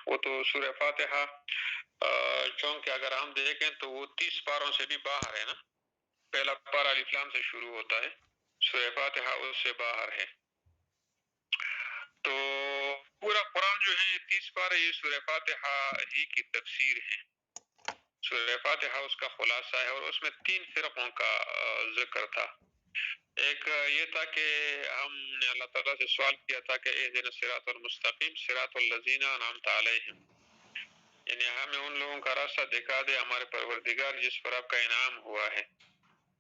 وہ تو سورہ فاتحہ چونکہ اگر ہم دیکھیں تو وہ 30 پاروں سے بھی باہر ہے نا. پہلا پارہ الف لام سے شروع ہوتا ہے، سورہ فاتحہ اس سے باہر ہے. تو پورا قرآن جو ہے 30 پارے یہ سورہ فاتحہ ہی کی تفسیر ہے. سورہ فاتحہ اس کا خلاصہ ہے اور اس میں 3 فرقوں کا ذکر تھا. ایک یہ تھا کہ ہم نے اللہ تعالیٰ سے سوال کیا تھا کہ اہدنا الصراط المستقیم صراط الذین انعمت علیہم، یعنی ہمیں ان لوگوں کا راستہ دکھا دے ہمارے پروردگار جس پر آپ کا انعام ہوا ہے.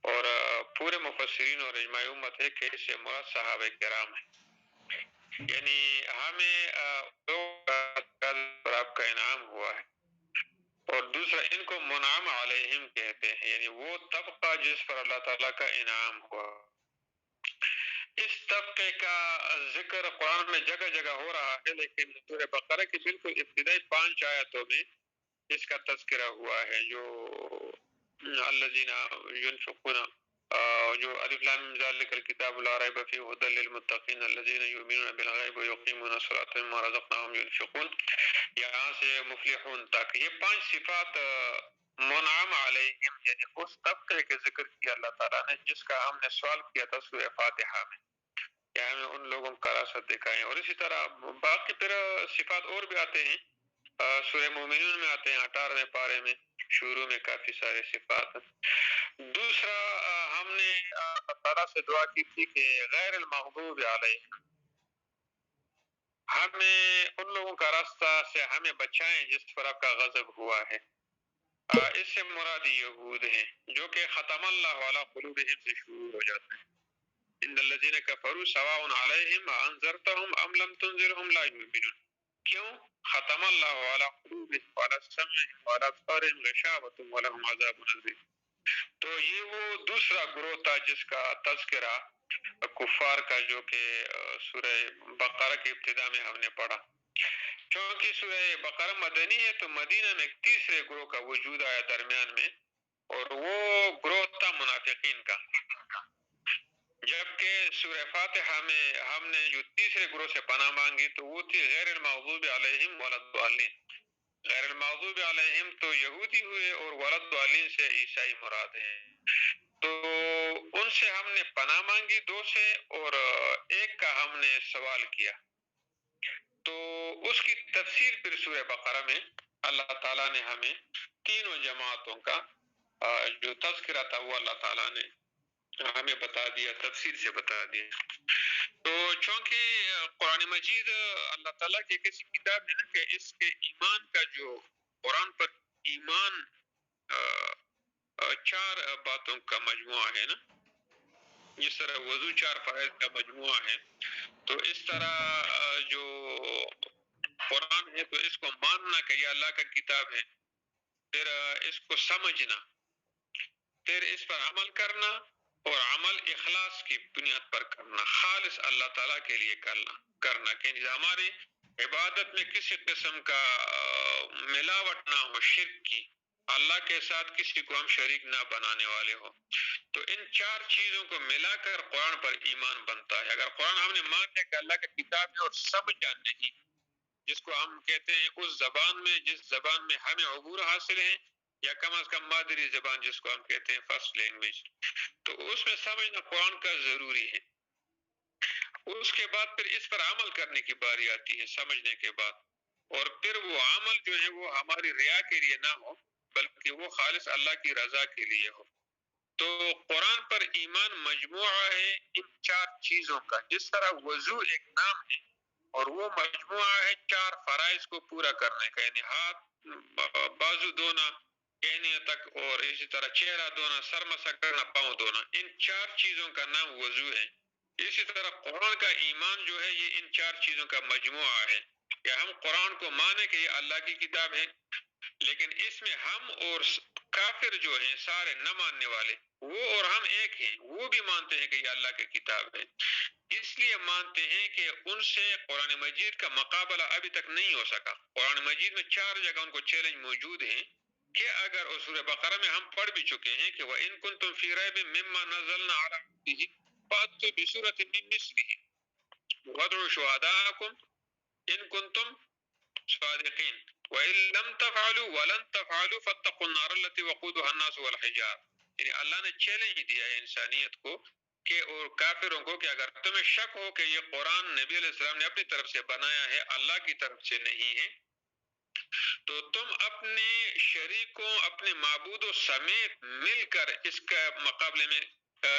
اور پورے مفسرین اور اجماع امت ہے کہ اس سے مراد صحابہ کرام ہے، یعنی ہمیں پر آپ کا انعام ہوا ہے. اور دوسرا ان کو منعم علیہم کہتے ہیں، یعنی وہ طبقہ جس پر اللہ تعالیٰ کا انعام ہوا. اس طبقے کا ذکر قرآن میں جگہ جگہ ہو رہا ہے، لیکن سورہ بقرہ کی بالکل ابتدائی 5 آیتوں میں اس کا تذکرہ ہوا ہے، جو الذین ينفقون، جو الف لام میم ذالک الکتاب لا ریب فیہ ھدی للمتقین الذین یؤمنون بالغیب ویقیمون الصلاۃ ومما رزقناہم ينفقون، یہاں سے مفلحون تک یہ 5 صفات منعم علیہم، یعنی اس طبقے کے ذکر کیا اللہ تعالیٰ نے جس کا ہم نے سوال کیا تھا سورہ فاتحہ میں کہ ہمیں ان لوگوں کا راستہ دکھائیں. اور اسی طرح باقی پھر صفات اور بھی آتے ہیں، سورہ مومنون میں آتے ہیں 18ویں پارے میں، شروع میں کافی سارے صفات. دوسرا ہم نے اللہ تعالیٰ سے دعا کی تھی کہ غیر المغضوب علیہم، ہمیں ان لوگوں کا راستہ سے ہمیں بچائیں جس پر آپ کا غضب ہوا ہے. اس سے مراد یہود ہیں جو کہ ختم اللہ علی قلوبہم سے شروع ہو جاتا ہے. ان الذین کفروا سواء علیہم انذرتہم ام لم تنذرہم لا یؤمنون. کیوں؟ ختم اللہ علی قلوبہم وعلی سمعہم وعلی ابصارہم غشاوۃ ولہم عذاب عظیم. تو یہ وہ دوسرا گروہ تھا جس کا تذکرہ کفار کا جو کہ سورہ بقرہ کی ابتدا میں ہم نے پڑھا. چونکہ سورہ بقرہ مدنی ہے تو مدینہ میں ایک تیسرے گروہ کا وجود آیا درمیان میں، اور وہ گروہ تھا منافقین کا. جبکہ سورہ فاتحہ میں ہم نے جو تیسرے گروہ سے پناہ مانگی تو وہ تھی غیر المغضوب علیہم ولا الضالین. غیر المغضوب علیہم تو یہودی ہوئے اور ولا الضالین سے عیسائی مراد ہیں. تو ان سے ہم نے پناہ مانگی 2 سے، اور ایک کا ہم نے سوال کیا. تو اس کی تفسیر پھر سورہ بقرہ میں اللہ تعالیٰ نے ہمیں تینوں جماعتوں کا جو تذکرہ تھا وہ اللہ تعالیٰ نے ہمیں بتا دیا، تفسیر سے بتا دیا. تو چونکہ قرآن مجید اللہ تعالیٰ کی ایسی کتاب ہے نا کہ اس کے ایمان کا جو قرآن پر ایمان 4 باتوں کا مجموعہ ہے نا، جس طرح وضو 4 فرائض کا مجموعہ ہے، تو اس طرح جو قرآن ہے تو اس کو ماننا کہ یہ اللہ کا کتاب ہے، پھر اس کو سمجھنا، پھر اس پر عمل کرنا، اور عمل اخلاص کی بنیاد پر کرنا، خالص اللہ تعالیٰ کے لیے کرنا کہ ہماری عبادت میں کسی قسم کا ملاوٹ نہ ہو، شرک کی، اللہ کے ساتھ کسی کو ہم شریک نہ بنانے والے ہو. تو ان 4 چیزوں کو ملا کر قرآن پر ایمان بنتا ہے. اگر قرآن ہم نے مان لیا کہ اللہ کا کتاب ہے اور سمجھا نہیں، جس کو ہم کہتے ہیں اس زبان میں جس زبان میں ہمیں عبور حاصل ہے، یا کم از کم مادری زبان جس کو ہم کہتے ہیں فرسٹ لینگویج، تو اس میں سمجھنا قرآن کا ضروری ہے. اس کے بعد پھر اس پر عمل کرنے کی باری آتی ہے سمجھنے کے بعد، اور پھر وہ عمل جو ہے وہ ہماری ریا کے لیے نہ ہو بلکہ وہ خالص اللہ کی رضا کے لیے ہو. تو قرآن پر ایمان مجموعہ ہے ان 4 چیزوں کا، جس طرح وضو ایک نام ہے اور وہ مجموعہ ہے 4 فرائض کو پورا کرنے کا، یعنی ہاتھ بازو دھونا کہنے تک، اور اسی طرح چہرہ دھونا، سر مسح کرنا، پاؤں دھونا، ان 4 چیزوں کا نام وضو ہے. اسی طرح قرآن کا ایمان جو ہے یہ ان 4 چیزوں کا مجموعہ ہے کہ ہم قرآن کو مانیں کہ یہ اللہ کی کتاب ہے، لیکن اس میں ہم اور کافر جو ہیں سارے نہ ماننے والے، وہ اور ہم ایک ہیں، وہ بھی مانتے ہیں کہ یہ اللہ کی کتاب ہے. اس لیے مانتے ہیں کہ ان سے قرآن مجید کا مقابلہ ابھی تک نہیں ہو سکا. قرآن مجید میں 4 جگہ ان کو چیلنج موجود ہیں کہ اگر اور سورہ بقرہ میں ہم پڑھ بھی چکے ہیں کہ وَإِن كُنتُمْ فِي رَيْبٍ مِّمَّا نَزَّلْنَا عَلَىٰ عَبْدِنَا فَأْتُوا بِسُورَةٍ مِّن مِّثْلِهِ وَادْعُوا شُهَدَاءَكُمْ إِن كُنتُمْ صادقین وَإِن لَمْ تَفْعَلُوا وَلَن تَفْعَلُوا فَاتَّقُوا النَّارَ الَّتِي وَقُودُهَا النَّاسُ وَالْحِجَارَةُ، یعنی اللہ نے چیلنج دیا ہے انسانیت کو کہ اور کافروں کو کہ اگر تمہیں شک ہو کہ یہ قرآن نبی علیہ السلام نے اپنی طرف سے بنایا ہے، اللہ کی طرف سے نہیں ہے، تو تم اپنے شریکوں اپنے معبودوں سمیت مل کر اس کا مقابلے میں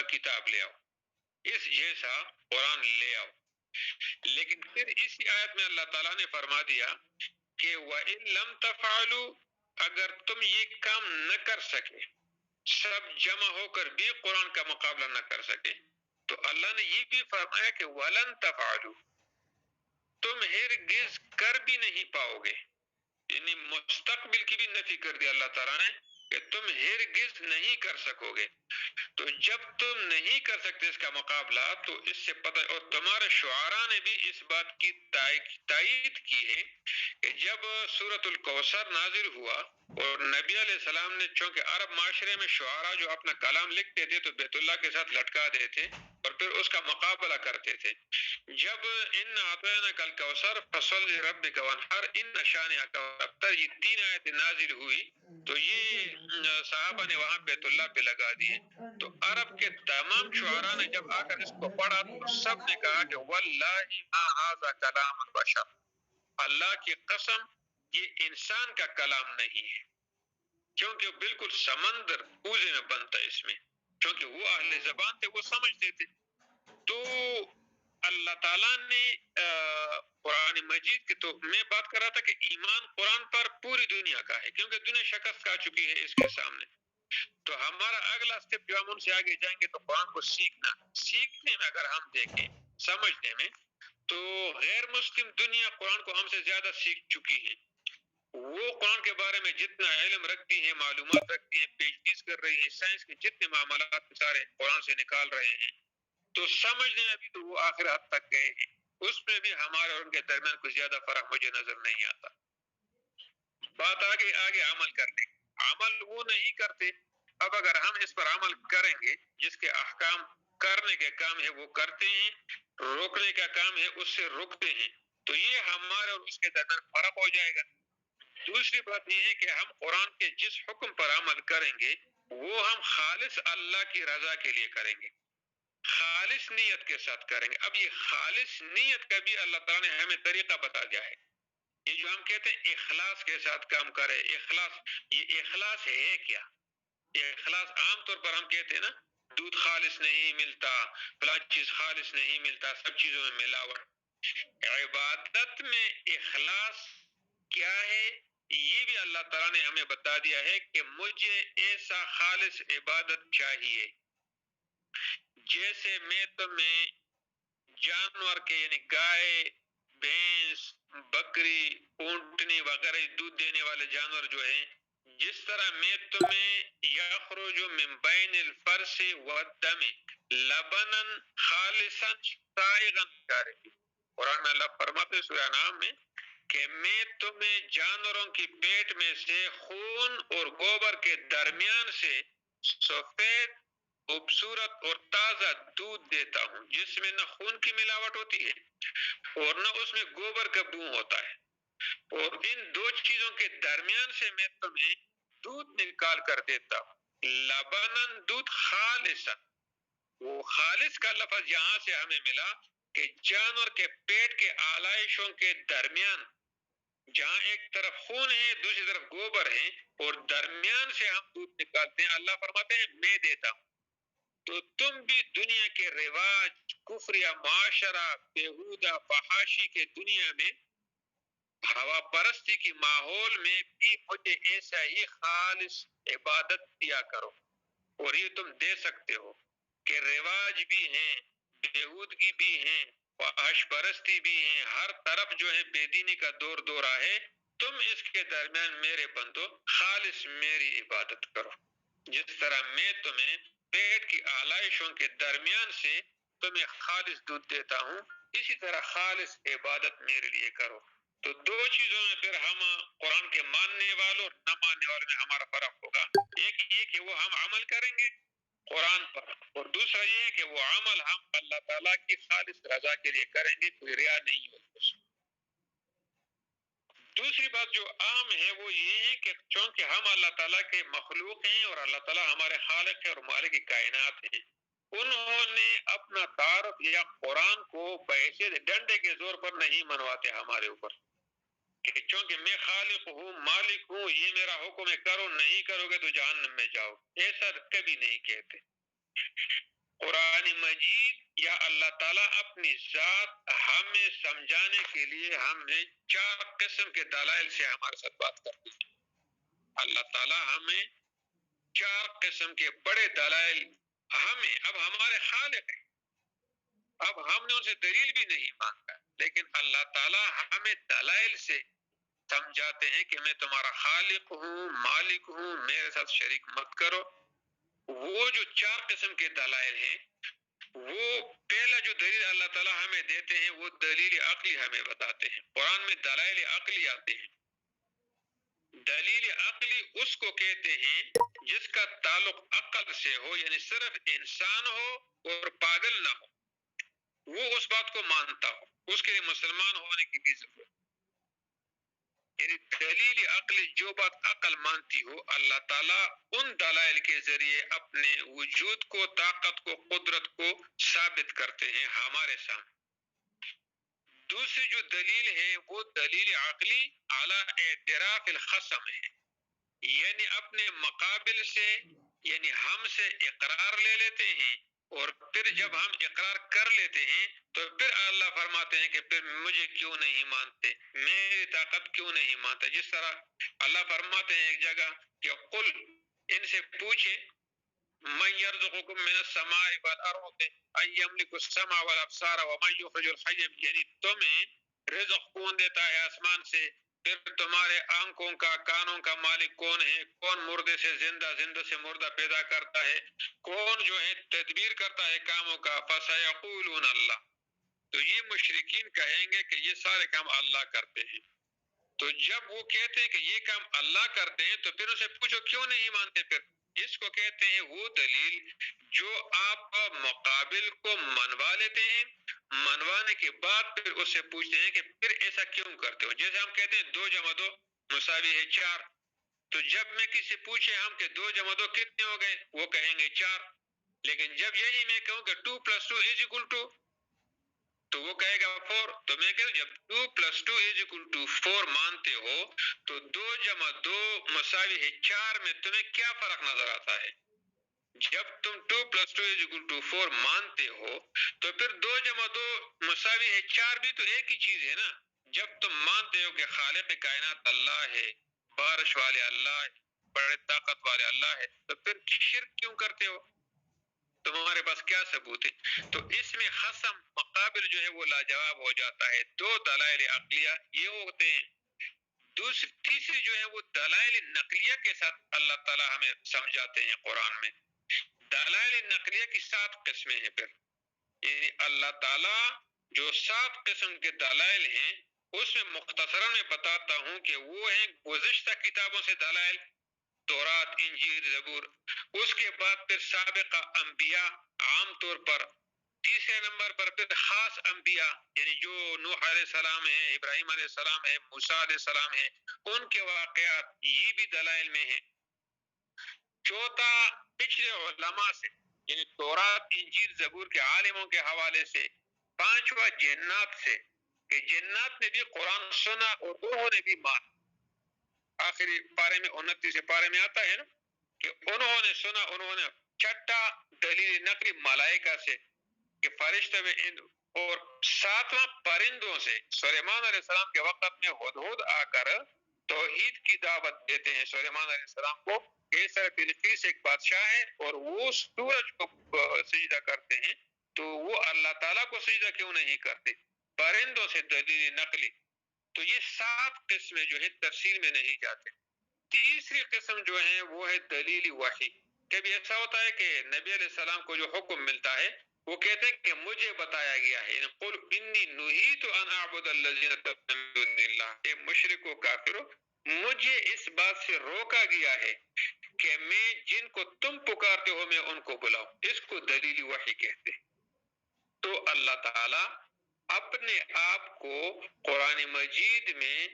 کتاب لے آؤ، اس جیسا قرآن لے آؤ۔ لیکن پھر اسی آیت میں اللہ تعالیٰ نے فرما دیا کہ وَإِن لَمْ تَفْعَلُوا، اگر تم یہ کام نہ کر سکے، سب جمع ہو کر بھی قرآن کا مقابلہ نہ کر سکے، تو اللہ نے یہ بھی فرمایا کہ وَلَن تَفْعَلُوا، تم ہرگز کر بھی نہیں پاؤ گے، یعنی مستقبل کی بھی نفی کر دی اللہ تعالیٰ نے کہ تم ہرگز نہیں کر سکو گے۔ تو جب تم نہیں کر سکتے اس کا مقابلہ، تو اس سے پتہ، اور تمہارے شعراء نے بھی اس بات کی تائید کی ہے کہ جب سورۃ الکوثر نازل ہوا اور نبی علیہ السلام نے، چونکہ عرب معاشرے میں شعراء جو اپنا کلام لکھتے تھے تو بیت اللہ کے ساتھ لٹکا دیتے اور پھر اس کا مقابلہ کرتے تھے، جب ان اعطیناک الکوثر فصل لربک وانحر ان شانئک هو الابتر، یہ 3 آیتیں نازل ہوئی تو یہ صحابہ نے وہاں بیت اللہ پہ لگا دیے، تو عرب کے تمام شعراء نے جب آ کر اس کو پڑھا تو سب نے کہا کہ واللہ ما ھذا کلام البشر، اللہ کی قسم یہ انسان کا کلام نہیں ہے، کیونکہ بالکل سمندر کوزے میں بنتا ہے اس میں، کیونکہ وہ اہل زبان تھے، وہ سمجھتے تھے۔ تو اللہ تعالیٰ نے قرآن مجید کی، تو میں بات کر رہا تھا کہ ایمان قرآن پر پوری دنیا کا ہے، کیونکہ دنیا شکست کھا چکی ہے اس کے سامنے۔ تو ہمارا اگلا اسٹیپ جو ہم ان سے آگے جائیں گے تو قرآن کو سیکھنے میں اگر ہم دیکھیں، سمجھنے میں، تو غیر مسلم دنیا قرآن کو ہم سے زیادہ سیکھ چکی ہے، وہ قرآن کے بارے میں جتنا علم رکھتی ہیں، معلومات رکھتی ہیں، پیشگیز کر رہی ہیں، سائنس کے جتنے معاملات سارے قرآن سے نکال رہے ہیں، تو سمجھنے میں بھی تو وہ آخر حد تک گئے ہیں، اس میں بھی ہمارے اور ان کے درمیان کچھ زیادہ فرق مجھے نظر نہیں آتا۔ بات آگے عمل کرنے، عمل وہ نہیں کرتے، اب اگر ہم اس پر عمل کریں گے، جس کے احکام کرنے کے کام ہے وہ کرتے ہیں، روکنے کا کام ہے اس سے رکتے ہیں، تو یہ ہمارے اور اس کے درمیان فرق ہو جائے گا۔ دوسری بات یہ ہے کہ ہم قرآن کے جس حکم پر عمل کریں گے وہ ہم خالص اللہ کی رضا کے لیے کریں گے، خالص نیت کے ساتھ کریں گے۔ اب یہ خالص نیت کا بھی اللہ تعالیٰ نے ہمیں طریقہ بتا دیا ہے، یہ جو ہم کہتے ہیں اخلاص کے ساتھ کام کرے، اخلاص، یہ اخلاص ہے کیا؟ یہ اخلاص عام طور پر ہم کہتے ہیں نا، دودھ خالص نہیں ملتا، فلاں چیز خالص نہیں ملتا، سب چیزوں میں ملاوٹ۔ عبادت میں اخلاص کیا ہے یہ بھی اللہ تعالیٰ نے ہمیں بتا دیا ہے کہ مجھے ایسا خالص عبادت چاہیے جیسے میں تمہیں جانور کے، یعنی گائے، بھینس، بکری، اونٹنی وغیرہ دودھ دینے والے جانور جو ہیں، جس طرح میں تمہیں یخرج من بین الفرث والدم لبنا خالصا سائغا شارب، قرآن میں اللہ فرماتے ہیں سورہ انعام میں کہ میں تمہیں جانوروں کی پیٹ میں سے خون اور گوبر کے درمیان سے سفید، خوبصورت اور تازہ دودھ دیتا ہوں، جس میں نہ خون کی ملاوٹ ہوتی ہے اور نہ اس میں گوبر کا بو ہوتا ہے، اور ان دو چیزوں کے درمیان سے میں تمہیں دودھ نکال کر دیتا ہوں، لبنن، دودھ، خالصا، وہ خالص کا لفظ یہاں سے ہمیں ملا کہ جانور کے پیٹ کے آلائشوں کے درمیان، جہاں ایک طرف خون ہے دوسری طرف گوبر ہے اور درمیان سے ہم دودھ نکالتے ہیں، اللہ فرماتے ہیں میں دیتا ہوں۔ تو تم بھی دنیا کے رواج، کفر یا معاشرہ، بیہودہ فحاشی کے دنیا میں، ہوا پرستی کی ماحول میں بھی مجھے ایسا ہی خالص عبادت دیا کرو، اور یہ تم دے سکتے ہو کہ رواج بھی ہیں، بیہودگی بھی ہیں، فحش پرستی بھی ہیں، ہر طرف جو ہے بے دینی کا دورہ ہے، تم اس کے درمیان میرے بندو خالص میری عبادت کرو، جس طرح میں تمہیں پیٹ کی آلائشوں کے درمیان سے تمہیں خالص دودھ دیتا ہوں، اسی طرح خالص عبادت میرے لیے کرو۔ تو دو چیزوں میں پھر ہم قرآن کے ماننے والوں اور نہ ماننے والوں میں ہمارا فرق ہوگا، ایک یہ کہ وہ ہم عمل کریں گے قرآن پر، اور دوسرا یہ ہے کہ وہ عمل ہم اللہ تعالیٰ کی خالص رضا کے لیے کریں گے، کوئی ریا نہیں ہوگی اس میں۔ دوسری بات جو عام ہے وہ یہ ہے کہ چونکہ ہم اللہ تعالیٰ کے مخلوق ہیں اور اللہ تعالیٰ ہمارے خالق ہے اور مالک کائنات ہیں، انہوں نے اپنا تعارف یا قرآن کو بحیثیت ڈنڈے کے زور پر نہیں منواتے ہمارے اوپر کہ چونکہ میں خالق ہوں مالک ہوں یہ میرا حکم ہے کرو، نہیں کرو گے تو جہنم میں جاؤ، ایسا کبھی نہیں کہتے۔ قرآن مجید یا اللہ تعالیٰ اپنی ذات ہمیں سمجھانے کے لیے ہمیں 4 قسم کے دلائل سے ہمارے ساتھ بات کرتے ہیں۔ اللہ تعالیٰ ہمیں 4 قسم کے بڑے دلائل ہمیں، اب ہمارے خالق ہیں، اب ہم نے ان سے دلیل بھی نہیں مانگا، لیکن اللہ تعالیٰ ہمیں دلائل سے سمجھاتے ہیں کہ میں تمہارا خالق ہوں مالک ہوں، میرے ساتھ شریک مت کرو۔ وہ جو 4 قسم کے دلائل ہیں، وہ پہلا جو دلیل اللہ تعالیٰ ہمیں دیتے ہیں وہ دلیل عقلی ہمیں بتاتے ہیں۔ قرآن میں دلائل عقلی آتے ہیں۔ دلیل عقلی اس کو کہتے ہیں جس کا تعلق عقل سے ہو، یعنی صرف انسان ہو اور پاگل نہ ہو، وہ اس بات کو مانتا ہو، اس کے لیے مسلمان ہونے کی بھی ضرورت۔ یعنی دلیل عقلی جو بات عقل مانتی ہو، اللہ تعالیٰ ان دلائل کے ذریعے اپنے وجود کو، طاقت کو، قدرت کو ثابت کرتے ہیں ہمارے سامنے۔ دوسری جو دلیل ہے وہ دلیل عقلی اعلیٰ اعتراف الخصم ہے، یعنی اپنے مقابل سے، یعنی ہم سے اقرار لے لیتے ہیں، اور پھر جب ہم اقرار کر لیتے ہیں تو پھر اللہ فرماتے ہیں کہ پھر مجھے کیوں نہیں مانتے، میری طاقت کیوں نہیں مانتے۔ جس طرح اللہ فرماتے ہیں ایک جگہ کہ قل، ان سے پوچھیں، من یرزقکم من السماء والارض ان یملک السمع والابصار ومن یخرج الحی، یعنی تمہیں رزق کون دیتا ہے آسمان سے، پھر تمہارے آنکھوں کا، کانوں کا مالک کون ہے، کون مردے سے زندہ، زندہ سے مردہ پیدا کرتا ہے، کون جو ہے تدبیر کرتا ہے کاموں کا، فسیقولون اللہ، تو یہ مشرکین کہیں گے کہ یہ سارے کام اللہ کرتے ہیں۔ تو جب وہ کہتے ہیں کہ یہ کام اللہ کرتے ہیں تو پھر اسے پوچھو کیوں نہیں مانتے، پھر اس کو کہتے ہیں وہ دلیل جو آپ مقابل کو منوا لیتے ہیں، منوانے کے بعد پھر اس سے پوچھتے ہیں کہ پھر ایسا کیوں کرتے ہو۔ جیسے ہم کہتے ہیں 2 + 2 = 4، تو جب میں کسی سے پوچھے ہم کہ 2 + 2 کتنے ہو گئے، وہ کہیں گے 4، لیکن جب یہی میں کہوں کہ 2 + 2 = 2 تو وہ کہے گا 4، تو میں کہوں جب 2 + 2 = 4 مانتے ہو تو 2 + 2 = 4 میں تمہیں کیا فرق نظر آتا ہے؟ جب تم 2 + 2 = 4 مانتے ہو تو پھر 2 + 2 = 4 بھی تو ایک ہی چیز ہے نا۔ جب تم مانتے ہو کہ خالق کائنات اللہ ہے، بارش والے اللہ ہے، بڑے طاقت والے اللہ ہے، تو پھر شرک کیوں کرتے ہو؟ تمہارے پاس کیا ثبوت ہے؟ تو اس میں خصم مقابل جو ہے وہ لاجواب ہو جاتا ہے۔ 2 دلائل عقلیہ یہ ہوتے ہیں۔ تیسری جو ہے وہ دلائل نقلیہ کے ساتھ اللہ تعالیٰ ہمیں سمجھاتے ہیں قرآن میں۔ دلائل نقلیہ کی 7 قسمیں ہیں، پھر یعنی اللہ تعالیٰ جو 7 قسم کے دلائل ہیں اس میں مختصراً میں بتاتا ہوں کہ وہ ہیں گزشتہ کتابوں سے دلائل، تورات، انجیل، زبور، اس کے بعد پھر سابقہ انبیاء عام طور پر، تیسرے نمبر پر پھر خاص انبیاء یعنی جو نوح علیہ السلام ہے، ابراہیم علیہ السلام ہے، موسیٰ علیہ السلام ہے، ان کے واقعات یہ بھی دلائل میں ہیں۔ چوتھا پچھلے علماء سے یعنی تورات، انجیل، زبور کے عالموں کے حوالے سے۔ پانچواں جنات سے کہ جنات نے بھی قرآن سنا اور انہوں نے بھی مانا۔ آخری پارے میں 29 پارے میں آتا ہے نا کہ انہوں نے سنا، انہوں نے۔ چھٹا دلیل نقلی ملائکہ سے کہ فرشتے میں، اور 7واں پرندوں سے۔ سلیمان علیہ السلام کے وقت میں ہدہد آ کر توحید کی دعوت دیتے ہیں سلیمان علیہ السلام کو۔ کیسر بلقیس ایک بادشاہ ہے اور وہ سورج کو سجدہ کرتے ہیں، تو وہ اللہ تعالیٰ کو سجدہ کیوں نہیں کرتے؟ پرندوں سے دلیل نقلی۔ تو یہ 7 قسمیں جو ہے تفصیل میں نہیں جاتے۔ تیسری قسم جو ہے وہ ہے دلیل وحی۔ کبھی ایسا ہوتا ہے کہ نبی علیہ السلام کو جو حکم ملتا ہے وہ کہتے ہیں کہ مجھے بتایا گیا ہے، قل انی نہیت ان اعبد الذین تدعون من دون اللہ، اے مشرکو کافرو، مجھے اس بات سے روکا گیا ہے کہ میں جن کو تم پکارتے ہو میں ان کو بلاؤں۔ اس کو دلیل وحی کہتے ہیں۔ تو اللہ تعالی اپنے آپ کو قرآن مجید میں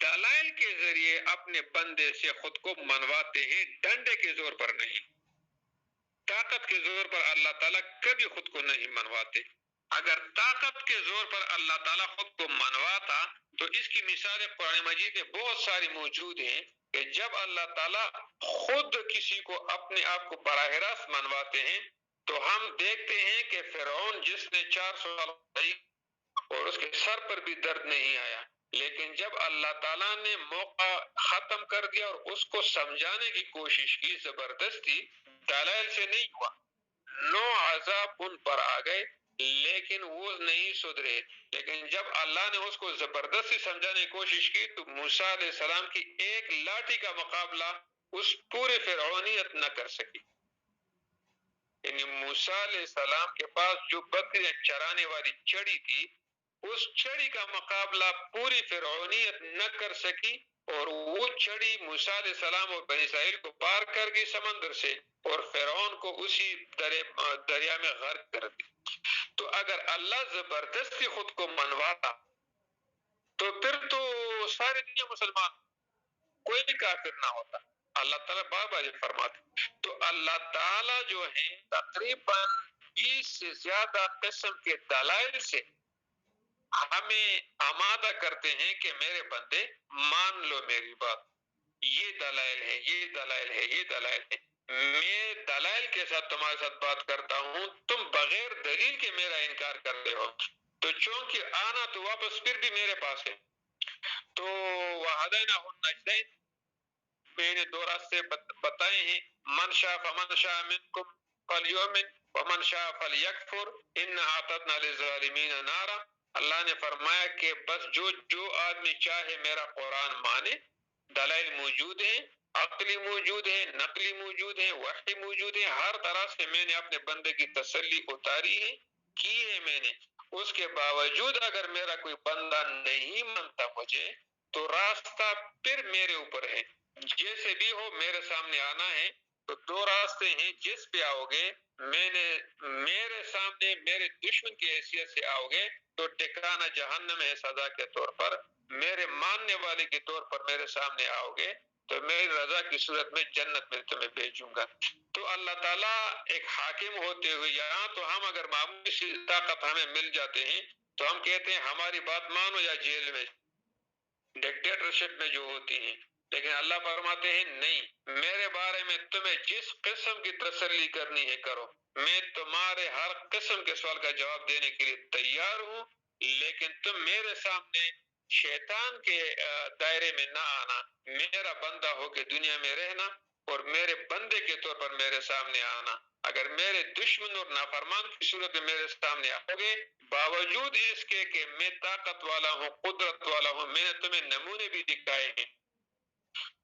دلائل کے ذریعے اپنے بندے سے خود کو منواتے ہیں، ڈنڈے کے زور پر نہیں، طاقت کے زور پر اللہ تعالیٰ کبھی خود کو نہیں منواتے۔ اگر طاقت کے زور پر اللہ تعالیٰ خود کو منواتا تو اس کی مثالیں قرآن مجید میں بہت ساری موجود ہیں کہ جب اللہ تعالیٰ خود کسی کو اپنے آپ کو براہ راست منواتے ہیں تو ہم دیکھتے ہیں کہ فرعون جس نے 400 سال اور اس کے سر پر بھی درد نہیں آیا، لیکن جب اللہ تعالیٰ نے موقع ختم کر دیا اور اس کو سمجھانے کی کوشش کی زبردستی، دلائل سے نہیں ہوا، 9 عذاب ان پر آ گئے لیکن وہ نہیں سدھرے۔ لیکن جب اللہ نے اس کو زبردستی سمجھانے کی کوشش کی تو موسیٰ علیہ السلام کی ایک لاٹھی کا مقابلہ اس پورے فرعونیت نہ کر سکی۔ یعنی موسیٰ علیہ السلام کے پاس جو بکریاں چرانے والی چڑی تھی، اس چڑی کا مقابلہ پوری فرعونیت نہ کر سکی، اور وہ چڑی موسیٰ علیہ السلام اور بنی اسرائیل کو پار کر گئی سمندر سے اور فرعون کو اسی دریا میں غرق کر دی۔ تو اگر اللہ زبردستی خود کو منواتا تو پھر تو ساری دنیا مسلمان، کوئی بھی کافر نہ ہوتا۔ اللہ تعالیٰ بار بار یہ فرماتے، تو اللہ تعالیٰ جو ہے تقریباً 20 سے زیادہ قسم کے دلائل سے ہمیں آمادہ کرتے ہیں کہ میرے بندے مان لو میری بات، یہ دلائل ہے، یہ دلائل ہے، یہ دلائل ہے۔ میں دلائل کے ساتھ تمہارے ساتھ بات کرتا ہوں، تم بغیر دلیل کے میرا انکار کرتے ہو، تو چونکہ آنا تو واپس پھر بھی میرے پاس ہے۔ تو وَهَدَيْنَاهُ النَّجْدَيْنِ، میں نے 2 راستے بتائے ہیں، من شاء فمن شاء منکم فلیؤمن ومن شاء فلیکفر انا اعتدنا للظالمین نارا۔ اللہ نے فرمایا کہ بس جو آدمی چاہے میرا قرآن مانے، دلائل موجود ہیں، عقلی موجود ہے، نقلی موجود ہے، وحی موجود ہے، ہر طرح سے میں نے اپنے بندے کی تسلی اتاری ہے، کی ہے میں نے۔ اس کے باوجود اگر میرا کوئی بندہ نہیں مانتا مجھے تو راستہ پھر میرے اوپر ہے، جیسے بھی ہو میرے سامنے آنا ہے۔ تو 2 راستے ہیں، جس پہ آؤ گے میرے سامنے میرے دشمن کی حیثیت سے آؤ گے تو ٹھکانہ جہنم ہے سزا کے طور پر، میرے ماننے والے کے طور پر میرے سامنے آؤ گے تو میری رضا کی صورت میں جنت میں تمہیں بھیجوں گا۔ تو اللہ تعالیٰ ایک حاکم ہوتے ہوئے یہاں تو ہم اگر معمولی سی طاقت ہمیں مل جاتے ہیں تو ہم کہتے ہیں ہماری بات مانو یا جیل میں، ڈکٹیٹرشپ میں جو ہوتی ہیں، لیکن اللہ فرماتے ہیں نہیں، میرے بارے میں تمہیں جس قسم کی تسلی کرنی ہے کرو، میں تمہارے ہر قسم کے سوال کا جواب دینے کے لیے تیار ہوں، لیکن تم میرے سامنے شیطان کے دائرے میں نہ آنا، میرا بندہ ہو کے دنیا میں رہنا اور میرے بندے کے طور پر میرے سامنے آنا۔ اگر میرے دشمن اور نافرمان کی صورت میں میرے سامنے آؤ گے، باوجود اس کے کہ میں طاقت والا ہوں، قدرت والا ہوں، میں نے تمہیں نمونے بھی دکھائے ہیں،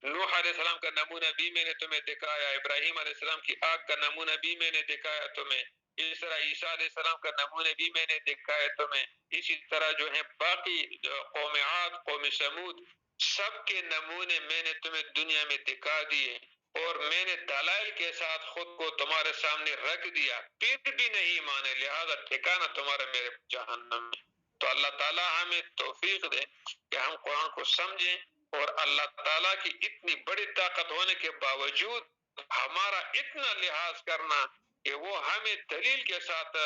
نوح علیہ السلام کا نمونہ بھی میں نے تمہیں دکھایا، ابراہیم علیہ السلام کی آگ کا نمونہ بھی میں نے دکھایا تمہیں، اس طرح عیسیٰ علیہ السلام کا نمونہ بھی میں نے دکھایا تمہیں، اسی طرح جو ہے باقی قوم عاد، قوم سمود، سب کے نمونے میں نے تمہیں دنیا میں دکھا دیے اور میں نے دلائل کے ساتھ خود کو تمہارے سامنے رکھ دیا، پھر بھی نہیں مانے، لہذا ٹھکانہ تمہارا میرے جہنم میں۔ تو اللہ تعالیٰ ہمیں توفیق دے کہ ہم قرآن کو سمجھیں اور اللہ تعالیٰ کی اتنی بڑی طاقت ہونے کے باوجود ہمارا اتنا لحاظ کرنا کہ وہ ہمیں دلیل کے ساتھ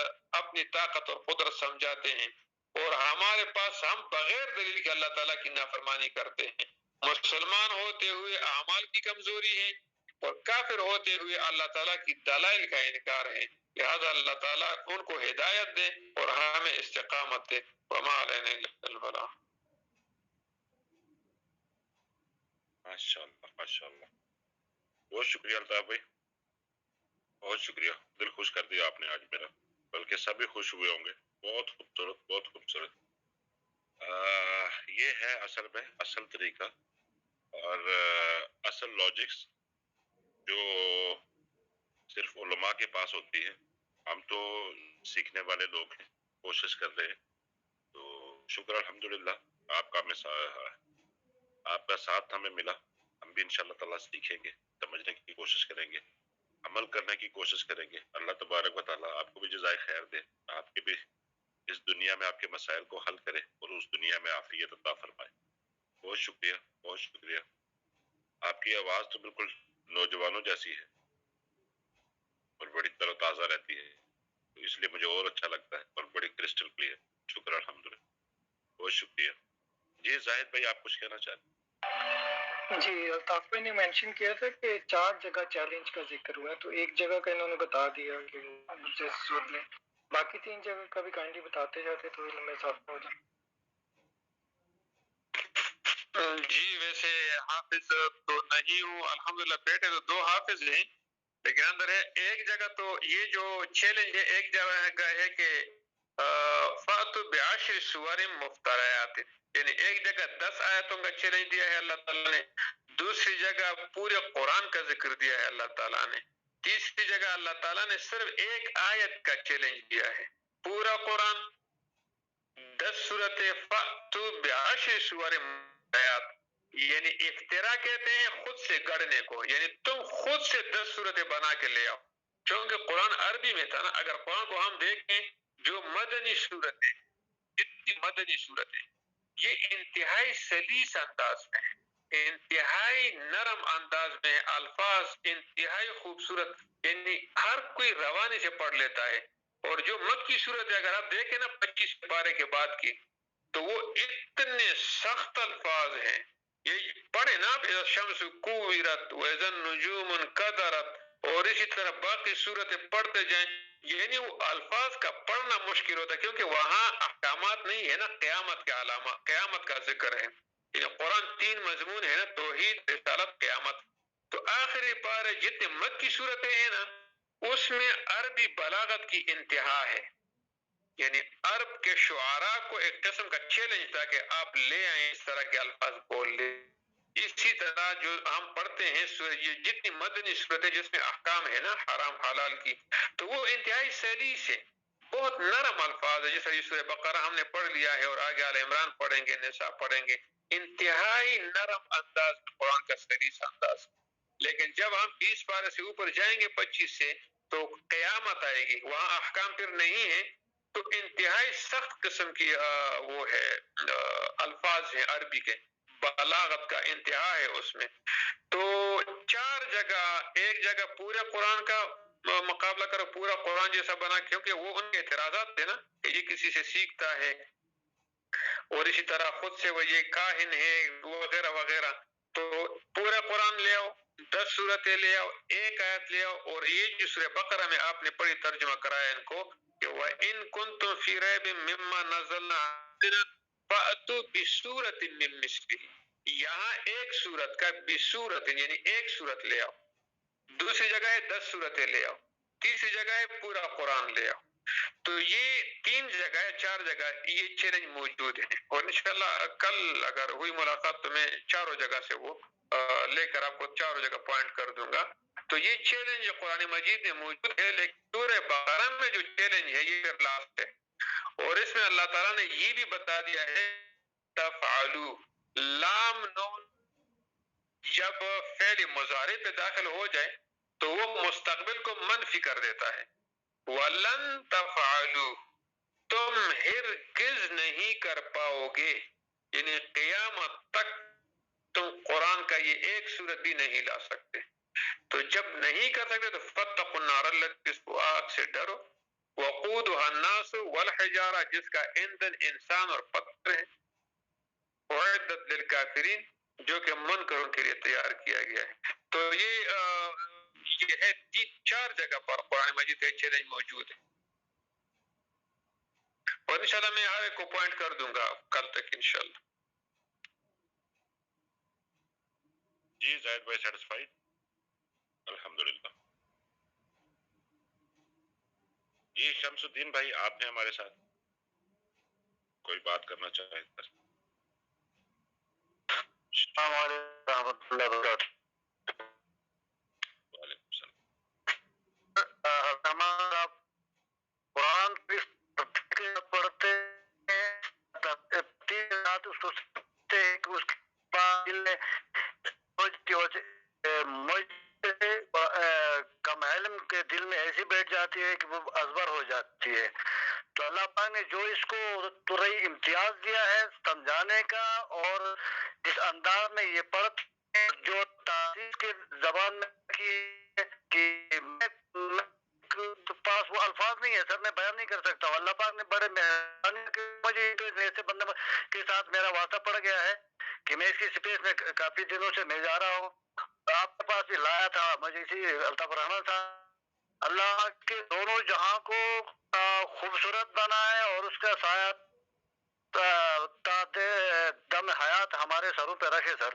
اپنی طاقت اور قدرت سمجھاتے ہیں اور ہمارے پاس ہم بغیر دلیل کے اللہ تعالیٰ کی نافرمانی کرتے ہیں، مسلمان ہوتے ہوئے اعمال کی کمزوری ہے اور کافر ہوتے ہوئے اللہ تعالیٰ کی دلائل کا انکار ہے، لہذا اللہ تعالیٰ ان کو ہدایت دے اور ہمیں استقامت دے۔ وما علینا الا البلاغ۔ ماشاءاللہ ماشاءاللہ، بہت شکریہ الطاف بھائی، بہت شکریہ، دل خوش کر دیا آپ نے آج میرا، بلکہ سبھی خوش ہوئے ہوں گے، بہت خوبصورت بہت خوبصورت۔ یہ ہے اصل میں اصل طریقہ اور اصل لاجکس جو صرف علماء کے پاس ہوتی ہے، ہم تو سیکھنے والے لوگ ہیں، کوشش کر رہے ہیں، تو شکر الحمدللہ آپ کا آپ کا ساتھ ہمیں ملا، ہم بھی انشاءاللہ تعالیٰ سیکھیں گے، سمجھنے کی کوشش کریں گے، عمل کرنے کی کوشش کریں گے۔ اللہ تبارک و تعالیٰ آپ کو بھی جزائے خیر دے، آپ کے بھی اس دنیا میں آپ کے مسائل کو حل کرے اور اس دنیا میں عافیت عطا فرمائے۔ بہت شکریہ، بہت شکریہ. آپ کی آواز تو بالکل نوجوانوں جیسی ہے اور بڑی تر و تازہ رہتی ہے، تو اس لیے مجھے اور اچھا لگتا ہے اور بڑی کرسٹل کلیئر. شکر الحمدللہ، بہت شکریہ. جی زاہد بھائی آپ کچھ کہنا چاہتے ہیں؟ جی الطاف بھائی نے مینشن کیا تھا کہ 4 جگہ چیلنج کا ذکر ہوا ہے، تو ایک جگہ کا انہوں نے بتا دیا کہ جس صورت میں باقی 3 جگہ کا بھی کائنڈلی بتاتے جاتے تو علم میں اضافہ ہو جائے. جی ویسے حافظ تو نہیں ہوں الحمدللہ، بیٹے تو 2 حافظ ہیں، لیکن اندر ہے ایک جگہ تو یہ جو چیلنج ہے ایک جگہ کا ہے کہ فاتو بعشر سور مفتریات، یعنی ایک جگہ 10 آیتوں کا چیلنج دیا ہے اللہ تعالیٰ نے، دوسری جگہ پورے قرآن کا ذکر دیا ہے اللہ تعالیٰ نے، تیسری جگہ اللہ تعالیٰ نے صرف ایک آیت کا چیلنج دیا ہے. پورا قرآن 10 صورتیں، فاتو بعشر سور مفتریات، یعنی افترا کہتے ہیں خود سے گڑھنے کو، یعنی تم خود سے 10 صورتیں بنا کے لے آؤ. چونکہ قرآن عربی میں تھا نا، اگر قرآن کو ہم دیکھیں جو مدنی صورتیں، جتنی مدنی صورتیں یہ انتہائی سلیس انداز میں ہے، انتہائی نرم انداز میں ہے، الفاظ انتہائی خوبصورت، یعنی ہر کوئی روانی سے پڑھ لیتا ہے. اور جو مکی صورت ہے اگر آپ دیکھیں نا 25 پارے کے بعد کی، تو وہ اتنے سخت الفاظ ہیں. یہ پڑھیں نا آپ، اذا الشمس کوورت واذا النجوم انکدرت، اور اسی طرح باقی صورتیں پڑھتے جائیں، یعنی وہ الفاظ کا پڑھنا مشکل ہوتا ہے کیونکہ وہاں احکامات نہیں ہے نا، قیامت کے علامات، قیامت کا ذکر ہے. یہ قرآن 3 مضمون ہے نا، توحید، رسالت، قیامت. تو آخری پارے جتنے مکی صورتیں ہیں نا اس میں عربی بلاغت کی انتہا ہے، یعنی عرب کے شعراء کو ایک قسم کا چیلنج تھا کہ آپ لے آئیں اس طرح کے الفاظ بول لیں. اسی طرح جو ہم پڑھتے ہیں یہ جتنی مدنی صورتیں جس میں احکام ہے نا حرام حلال کی، تو وہ انتہائی سلیس ہے، بہت نرم الفاظ ہے. جیسے یہ سورہ بقرہ ہم نے پڑھ لیا ہے اور آگے آل عمران پڑھیں گے، نساء پڑھیں گے، انتہائی نرم انداز قرآن کا سلیس انداز. لیکن جب ہم 20 پارے سے اوپر جائیں گے 25 سے، تو قیامت آئے گی، وہاں احکام پھر نہیں ہے، تو انتہائی سخت قسم کی وہ ہے الفاظ ہیں عربی کے، بلاغت کا انتہا ہے اس میں. تو 4 جگہ، ایک جگہ پورے قرآن کا مقابلہ کرو، پورا قرآن جیسا بنا، کیونکہ وہ ان کے اعتراضات تھے نا کہ یہ کسی سے سیکھتا ہے اور اسی طرح خود سے وہ یہ کاہن ہے وغیرہ وغیرہ. تو پورا قرآن لے آؤ، 10 صورتیں لے آؤ، ایک آیت لے آؤ، اور یہ جو سورہ بقرہ میں آپ نے پڑھی ترجمہ کرایا ان کو کہ وَإِن كُنتُم فِي رَيْبٍ مِّمَّا نَزَّلْنَا فَأْتُوا بِسُورَةٍ مِّن مِّثْلِهِ، یہاں ایک صورت کا بصورت یعنی ایک صورت لے آؤ، دوسری جگہ ہے 10 صورتیں لے آؤ، تیسری جگہ ہے پورا قرآن لے آؤ. تو یہ 3 جگہ ہے، 4 جگہ یہ چیلنج موجود ہے، اور انشاءاللہ کل اگر ہوئی ملاقات تو میں چاروں جگہ سے وہ لے کر آپ کو چاروں جگہ پوائنٹ کر دوں گا. تو یہ چیلنج قرآن مجید میں موجود ہے، لیکن سورہ بقرہ میں جو چیلنج ہے یہ پھر لاسٹ ہے، اور اس میں اللہ تعالیٰ نے یہ بھی بتا دیا ہے تفعلوا، لام نون جب فعل مضارع پہ داخل ہو جائے تو وہ مستقبل کو منفی کر دیتا ہے. وَلَن تَفْعَلُوا، تم ہرگز نہیں کر پاؤ گے، یعنی قیامت تک تم قرآن کا یہ ایک صورت بھی نہیں لا سکتے. تو جب نہیں کر سکتے تو فَاتَّقُوا النَّارَ الَّتِي، اس آگ سے ڈرو، وَقُودُهَا النَّاسُ وَالْحِجَارَةُ، جس کا ایندھن انسان اور پتھر ہے، اُعِدَّتْ لِلْكَافِرِينَ، جو کہ منکروں کے لیے تیار کیا گیا ہے. تو یہ ہے 4 جگہ پر قرآن مجید کا چیلنج موجود ہے، اور انشاءاللہ میں ہر ایک کو پوائنٹ کر دوں گا کل تک انشاءاللہ. جی زاہد بھائی سیٹسفائیڈ؟ الحمدللہ. جی شمس الدین بھائی آپ ہیں ہمارے ساتھ، کوئی بات کرنا چاہیں؟ السلام علیکم ورحمۃ اللہ وبرکاتہ. وعلیکم السلام. آپ قرآن پڑھتے ہیں اس کو سنتے ہیں کہ اس کے بعد کم علم کے دل میں ایسی بیٹھ جاتی ہے کہ وہ ازبر ہو جاتی ہے. تو اللہ پاک نے جو اس کو ترئی امتیاز دیا ہے سمجھانے کا اور جس انداز میں یہ پڑھتے ہیں، جو تعریف کے زبان میں کہ میں پاس وہ الفاظ نہیں ہے سر، میں بیان نہیں کر سکتا ہوں. اللہ پاک نے بڑے مہربانی کی مجھے ایسے بندے کے ساتھ میرا واسطہ پڑ گیا ہے کہ میں اس کی سپیس میں کافی دنوں سے میں جا رہا ہوں. آپ کے پاس بھی لایا تھا مجھے اسی الطاف الرحمن صاحب. اللہ کے دونوں جہاں کو خوبصورت بنائے اور اس کا سایہ دم حیات ہمارے سروں پہ رکھے سر.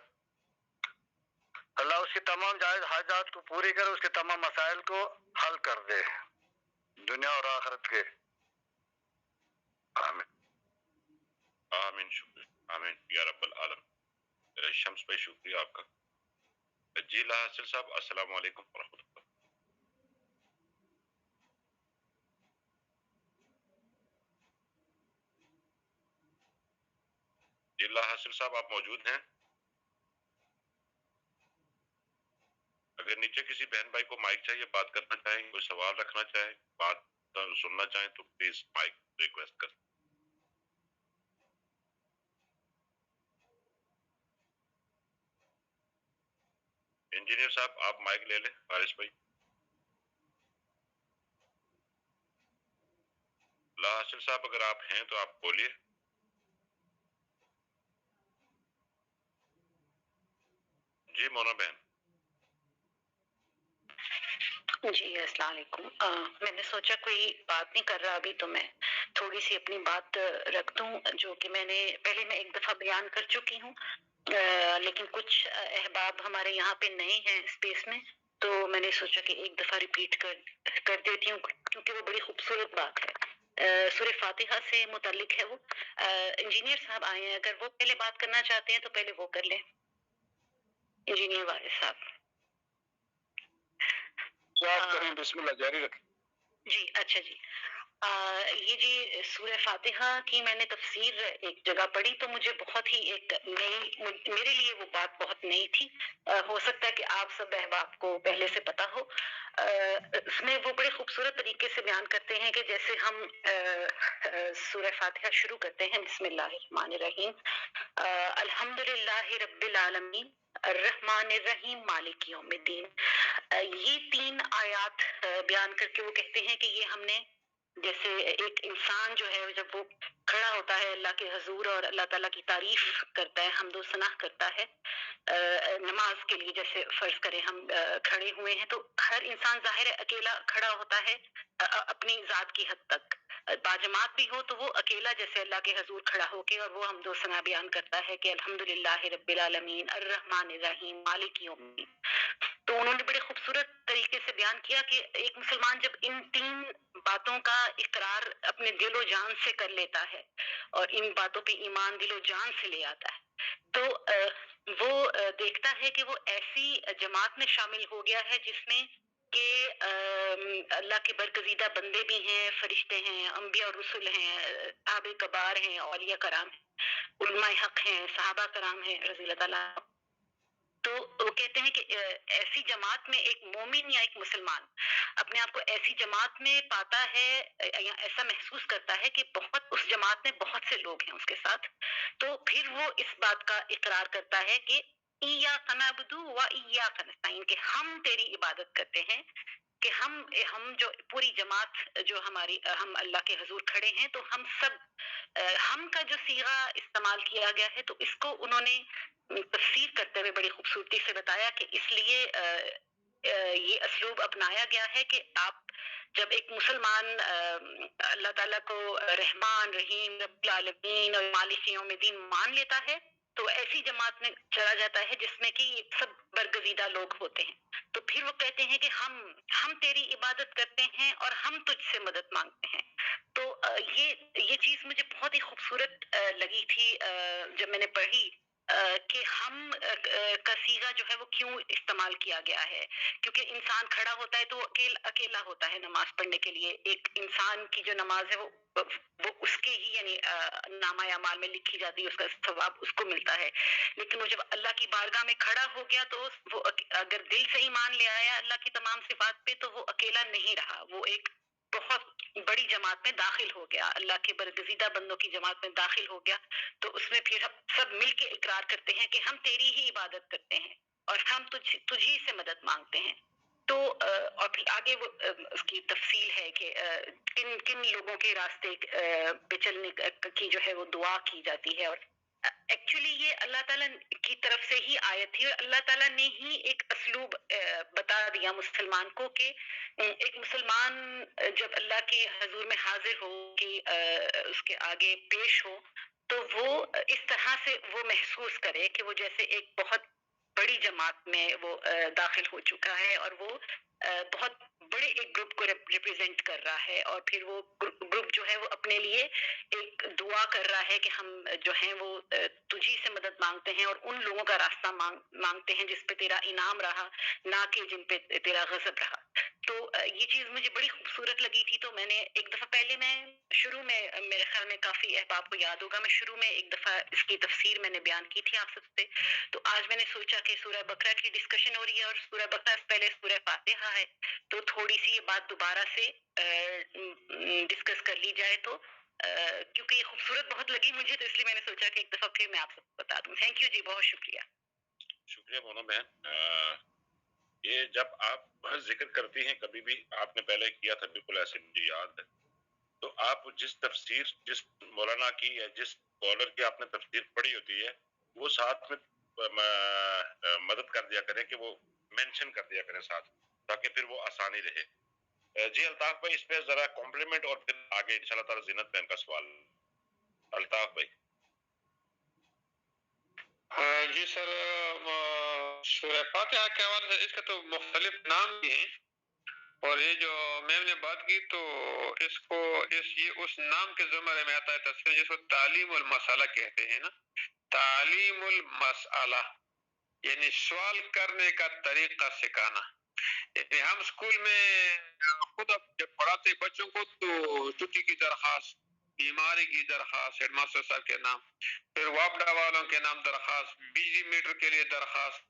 اللہ اس کی تمام جائز حاجات کو پوری کرے، اس کے تمام مسائل کو حل کر دے دنیا اور آخرت کے. آمین آمین. شکریہ، آمین یا رب العالمین. شمس بھائی شکریہ آپ کا. جی لا حاصل صاحب السلام علیکم ورحمۃ اللہ. جی لا حاصل صاحب آپ موجود ہیں؟ اگر نیچے کسی بہن بھائی کو مائک چاہیے، بات کرنا چاہیں، کوئی سوال رکھنا چاہیں، بات سننا چاہیں تو پلیز مائک ریکویسٹ کریں. انجینئر صاحب آپ مائک لے لیں. فارس بھائی. لا حاصل صاحب اگر آپ ہیں تو آپ بولیے. جی مونا بہن. جی السلام علیکم. میں نے سوچا کوئی بات نہیں کر رہا ابھی تو میں تھوڑی سی اپنی بات رکھ دوں، جو کہ میں نے پہلے میں ایک دفعہ بیان کر چکی ہوں، لیکن کچھ احباب ہمارے یہاں پہ نئے ہیں اسپیس میں، تو میں نے سوچا کہ ایک دفعہ ریپیٹ کر دیتی ہوں، کیونکہ وہ بڑی خوبصورت بات ہے، سورہ فاتحہ سے متعلق ہے وہ. انجینئر صاحب آئے ہیں، اگر وہ پہلے بات کرنا چاہتے ہیں تو پہلے وہ کر لیں. انجینئر وارث صاحب. بسم اللہ جاری رکھیں. جی اچھا جی. یہ جی سورہ فاتحہ کی میں نے تفسیر ایک جگہ پڑھی تو مجھے بہت ہی ایک نئی، میرے لیے وہ بات بہت نئی تھی. ہو سکتا ہے کہ آپ سب احباب کو پہلے سے پتا ہو. اس میں وہ بڑے خوبصورت طریقے سے بیان کرتے ہیں کہ جیسے ہم سورہ فاتحہ شروع کرتے ہیں بسم اللہ الرحمن الرحیم، الحمدللہ رب العالمین الرحمن الرحیم مالک یوم الدین. یہ 3 آیات بیان کر کے وہ کہتے ہیں کہ یہ ہم نے، جیسے ایک انسان جو ہے جب وہ کھڑا ہوتا ہے اللہ کے حضور اور اللہ تعالیٰ کی تعریف کرتا ہے، حمد و ثنا کرتا ہے نماز کے لیے، جیسے فرض کریں ہم کھڑے ہوئے ہیں تو ہر انسان ظاہر ہے اکیلا کھڑا ہوتا ہے اپنی ذات کی حد تک. باجماعت بھی ہو تو وہ اکیلا جیسے اللہ کے حضور کھڑا ہو کے اور وہ حمد و ثنا بیان کرتا ہے کہ الحمدللہ رب العالمین الرحمن الرحیم مالک یوم الدین. تو انہوں نے بڑے خوبصورت طریقے سے بیان کیا کہ ایک مسلمان جب ان 3 باتوں کا اقرار اپنے دل و جان سے کر لیتا ہے اور ان باتوں پہ ایمان دل و جان سے لے آتا ہے تو وہ دیکھتا ہے کہ وہ ایسی جماعت میں شامل ہو گیا ہے جس میں کہ اللہ کے برگزیدہ بندے بھی ہیں، فرشتے ہیں، انبیاء اور رسول ہیں، صحابہ کبار ہیں، اولیاء کرام ہیں، علماء حق ہیں، صحابہ کرام ہیں رضی اللہ تعالیٰ. تو وہ کہتے ہیں کہ ایسی جماعت میں ایک مومن یا ایک مسلمان اپنے آپ کو ایسی جماعت میں پاتا ہے یا ایسا محسوس کرتا ہے کہ بہت اس جماعت میں بہت سے لوگ ہیں اس کے ساتھ، تو پھر وہ اس بات کا اقرار کرتا ہے کہ ایاک نعبد و ایاک نستعین، کہ ہم تیری عبادت کرتے ہیں، کہ ہم جو پوری جماعت جو ہماری ہم اللہ کے حضور کھڑے ہیں تو ہم سب، ہم کا جو صیغہ استعمال کیا گیا ہے تو اس کو انہوں نے تفسیر کرتے ہوئے بڑی خوبصورتی سے بتایا کہ اس لیے یہ اسلوب اپنایا گیا ہے کہ آپ جب ایک مسلمان اللہ تعالیٰ کو رحمان رحیم رب العالمین اور مالک یوم الدین مان لیتا ہے تو ایسی جماعت میں چلا جاتا ہے جس میں کہ سب برگزیدہ لوگ ہوتے ہیں، تو پھر وہ کہتے ہیں کہ ہم تیری عبادت کرتے ہیں اور ہم تجھ سے مدد مانگتے ہیں. تو یہ چیز مجھے بہت ہی خوبصورت لگی تھی جب میں نے پڑھی کہ ہم کا صیغہ جو ہے وہ کیوں استعمال کیا گیا ہے، کیونکہ انسان کھڑا ہوتا ہے تو اکیلا ہوتا ہے نماز پڑھنے کے لیے. ایک انسان کی جو نماز ہے وہ اس کے ہی یعنی نامہ اعمال میں لکھی جاتی ہے، اس کا ثواب اس کو ملتا ہے. لیکن وہ جب اللہ کی بارگاہ میں کھڑا ہو گیا تو وہ اگر دل سے ایمان لے آیا اللہ کی تمام صفات پہ تو وہ اکیلا نہیں رہا، وہ ایک بہت بڑی جماعت میں داخل ہو گیا, اللہ کے برگزیدہ بندوں کی جماعت میں داخل ہو گیا, تو اس میں پھر ہم سب مل کے اقرار کرتے ہیں کہ ہم تیری ہی عبادت کرتے ہیں اور ہم تجھی سے مدد مانگتے ہیں. تو اور پھر آگے وہ اس کی تفصیل ہے کہ کن کن لوگوں کے راستے پہ چلنے کی جو ہے وہ دعا کی جاتی ہے. اور ایکچولی یہ اللہ تعالیٰ کی طرف سے ہی آیت تھی, اور اللہ تعالیٰ نے ہی ایک اسلوب بتا دیا مسلمان کو کہ ایک مسلمان جب اللہ کے حضور میں حاضر ہو کہ اس کے آگے پیش ہو, تو وہ اس طرح سے وہ محسوس کرے کہ وہ جیسے ایک بہت بڑی جماعت میں وہ داخل ہو چکا ہے, اور وہ بہت بڑے ایک گروپ کو ریپرزینٹ کر رہا ہے, اور پھر وہ گروپ جو ہے وہ اپنے لیے ایک دعا کر رہا ہے کہ ہم جو ہیں وہ تجھی سے مدد مانگتے ہیں اور ان لوگوں کا راستہ مانگتے ہیں جس پہ تیرا انعام رہا, نہ کہ جن پہ تیرا غضب رہا. تو یہ چیز مجھے بڑی خوبصورت لگی تھی. تو میں نے ایک دفعہ پہلے, میں شروع میں, میرے خیال میں کافی احباب کو یاد ہوگا, میں شروع میں ایک دفعہ اس کی تفسیر میں نے بیان کی تھی آپ سب سے. تو آج میں نے سوچا کہ سورہ بقرہ کی ڈسکشن ہو رہی ہے اور سورہ بقرہ سے پہلے سورہ فاتحہ ہے, تو تھوڑی سی یہ بات دوبارہ سے ڈسکس کر لی جائے. تو کیونکہ یہ خوبصورت بہت لگی مجھے, تو اس لیے میں نے سوچا کہ ایک دفعہ پھر میں آپ کو بتا دوں. تھینک یو جی, بہت شکریہ. شکریہ مونا بہن. یہ جب آپ ذکر کرتی ہیں, کبھی بھی آپ نے پہلے کیا تھا, بالکل ایسے مجھے یاد ہے, تو آپ جس تفسیر, جس مولانا کی یا جس اسکالر کی آپ نے تفسیر پڑھی ہوتی ہے, وہ ساتھ میں مدد کر دیا کریں کہ وہ مینشن کر دیا کریں ساتھ, تاکہ پھر وہ آسانی رہے. جی الطاف بھائی اس پہ ذرا کمپلیمنٹ, اور پھر آگے انشاءاللہ تعالی زینت بہن کا سوال. الطاف بھائی. جی سر, سورہ فاتحہ کے حوالے سے اس کا تو مختلف نام بھی ہیں, اور یہ جو میم نے بات کی تو اس کو یہ اس نام کے زمرے میں آتا ہے تفسیر, جس کو تعلیم المسئلہ کہتے ہیں نا. تعلیم المسئلہ یعنی سوال کرنے کا طریقہ سکھانا. یعنی ہم اسکول میں خود اب جب پڑھاتے بچوں کو تو چھٹی کی درخواست, بیماری کی درخواست ہیڈ ماسٹر صاحب کے نام, پھر واپڈا والوں کے نام درخواست, بجلی میٹر کے لیے درخواست.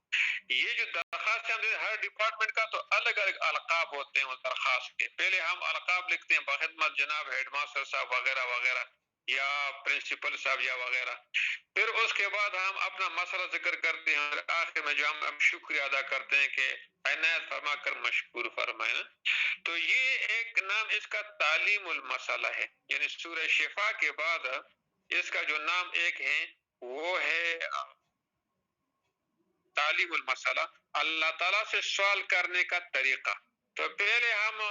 یہ جو درخواست ہم ہر ڈپارٹمنٹ کا تو الگ الگ القاب ہوتے ہیں اس درخواست کے. پہلے ہم القاب لکھتے ہیں بخدمت جناب ہیڈ ماسٹر صاحب وغیرہ وغیرہ, یا پرنسپل صاحب یا وغیرہ. پھر اس کے بعد ہم اپنا مسئلہ ذکر کرتے ہیں, اور آخر میں جو ہم شکریہ ادا کرتے ہیں کہ عنایت فرما کر مشکور فرمائے. تو یہ ایک نام اس کا تعلیم المسئلہ ہے. یعنی سورہ شفا کے بعد اس کا جو نام ایک ہے وہ ہے تعلیم المسئلہ, اللہ تعالیٰ سے سوال کرنے کا طریقہ. تو پہلے ہم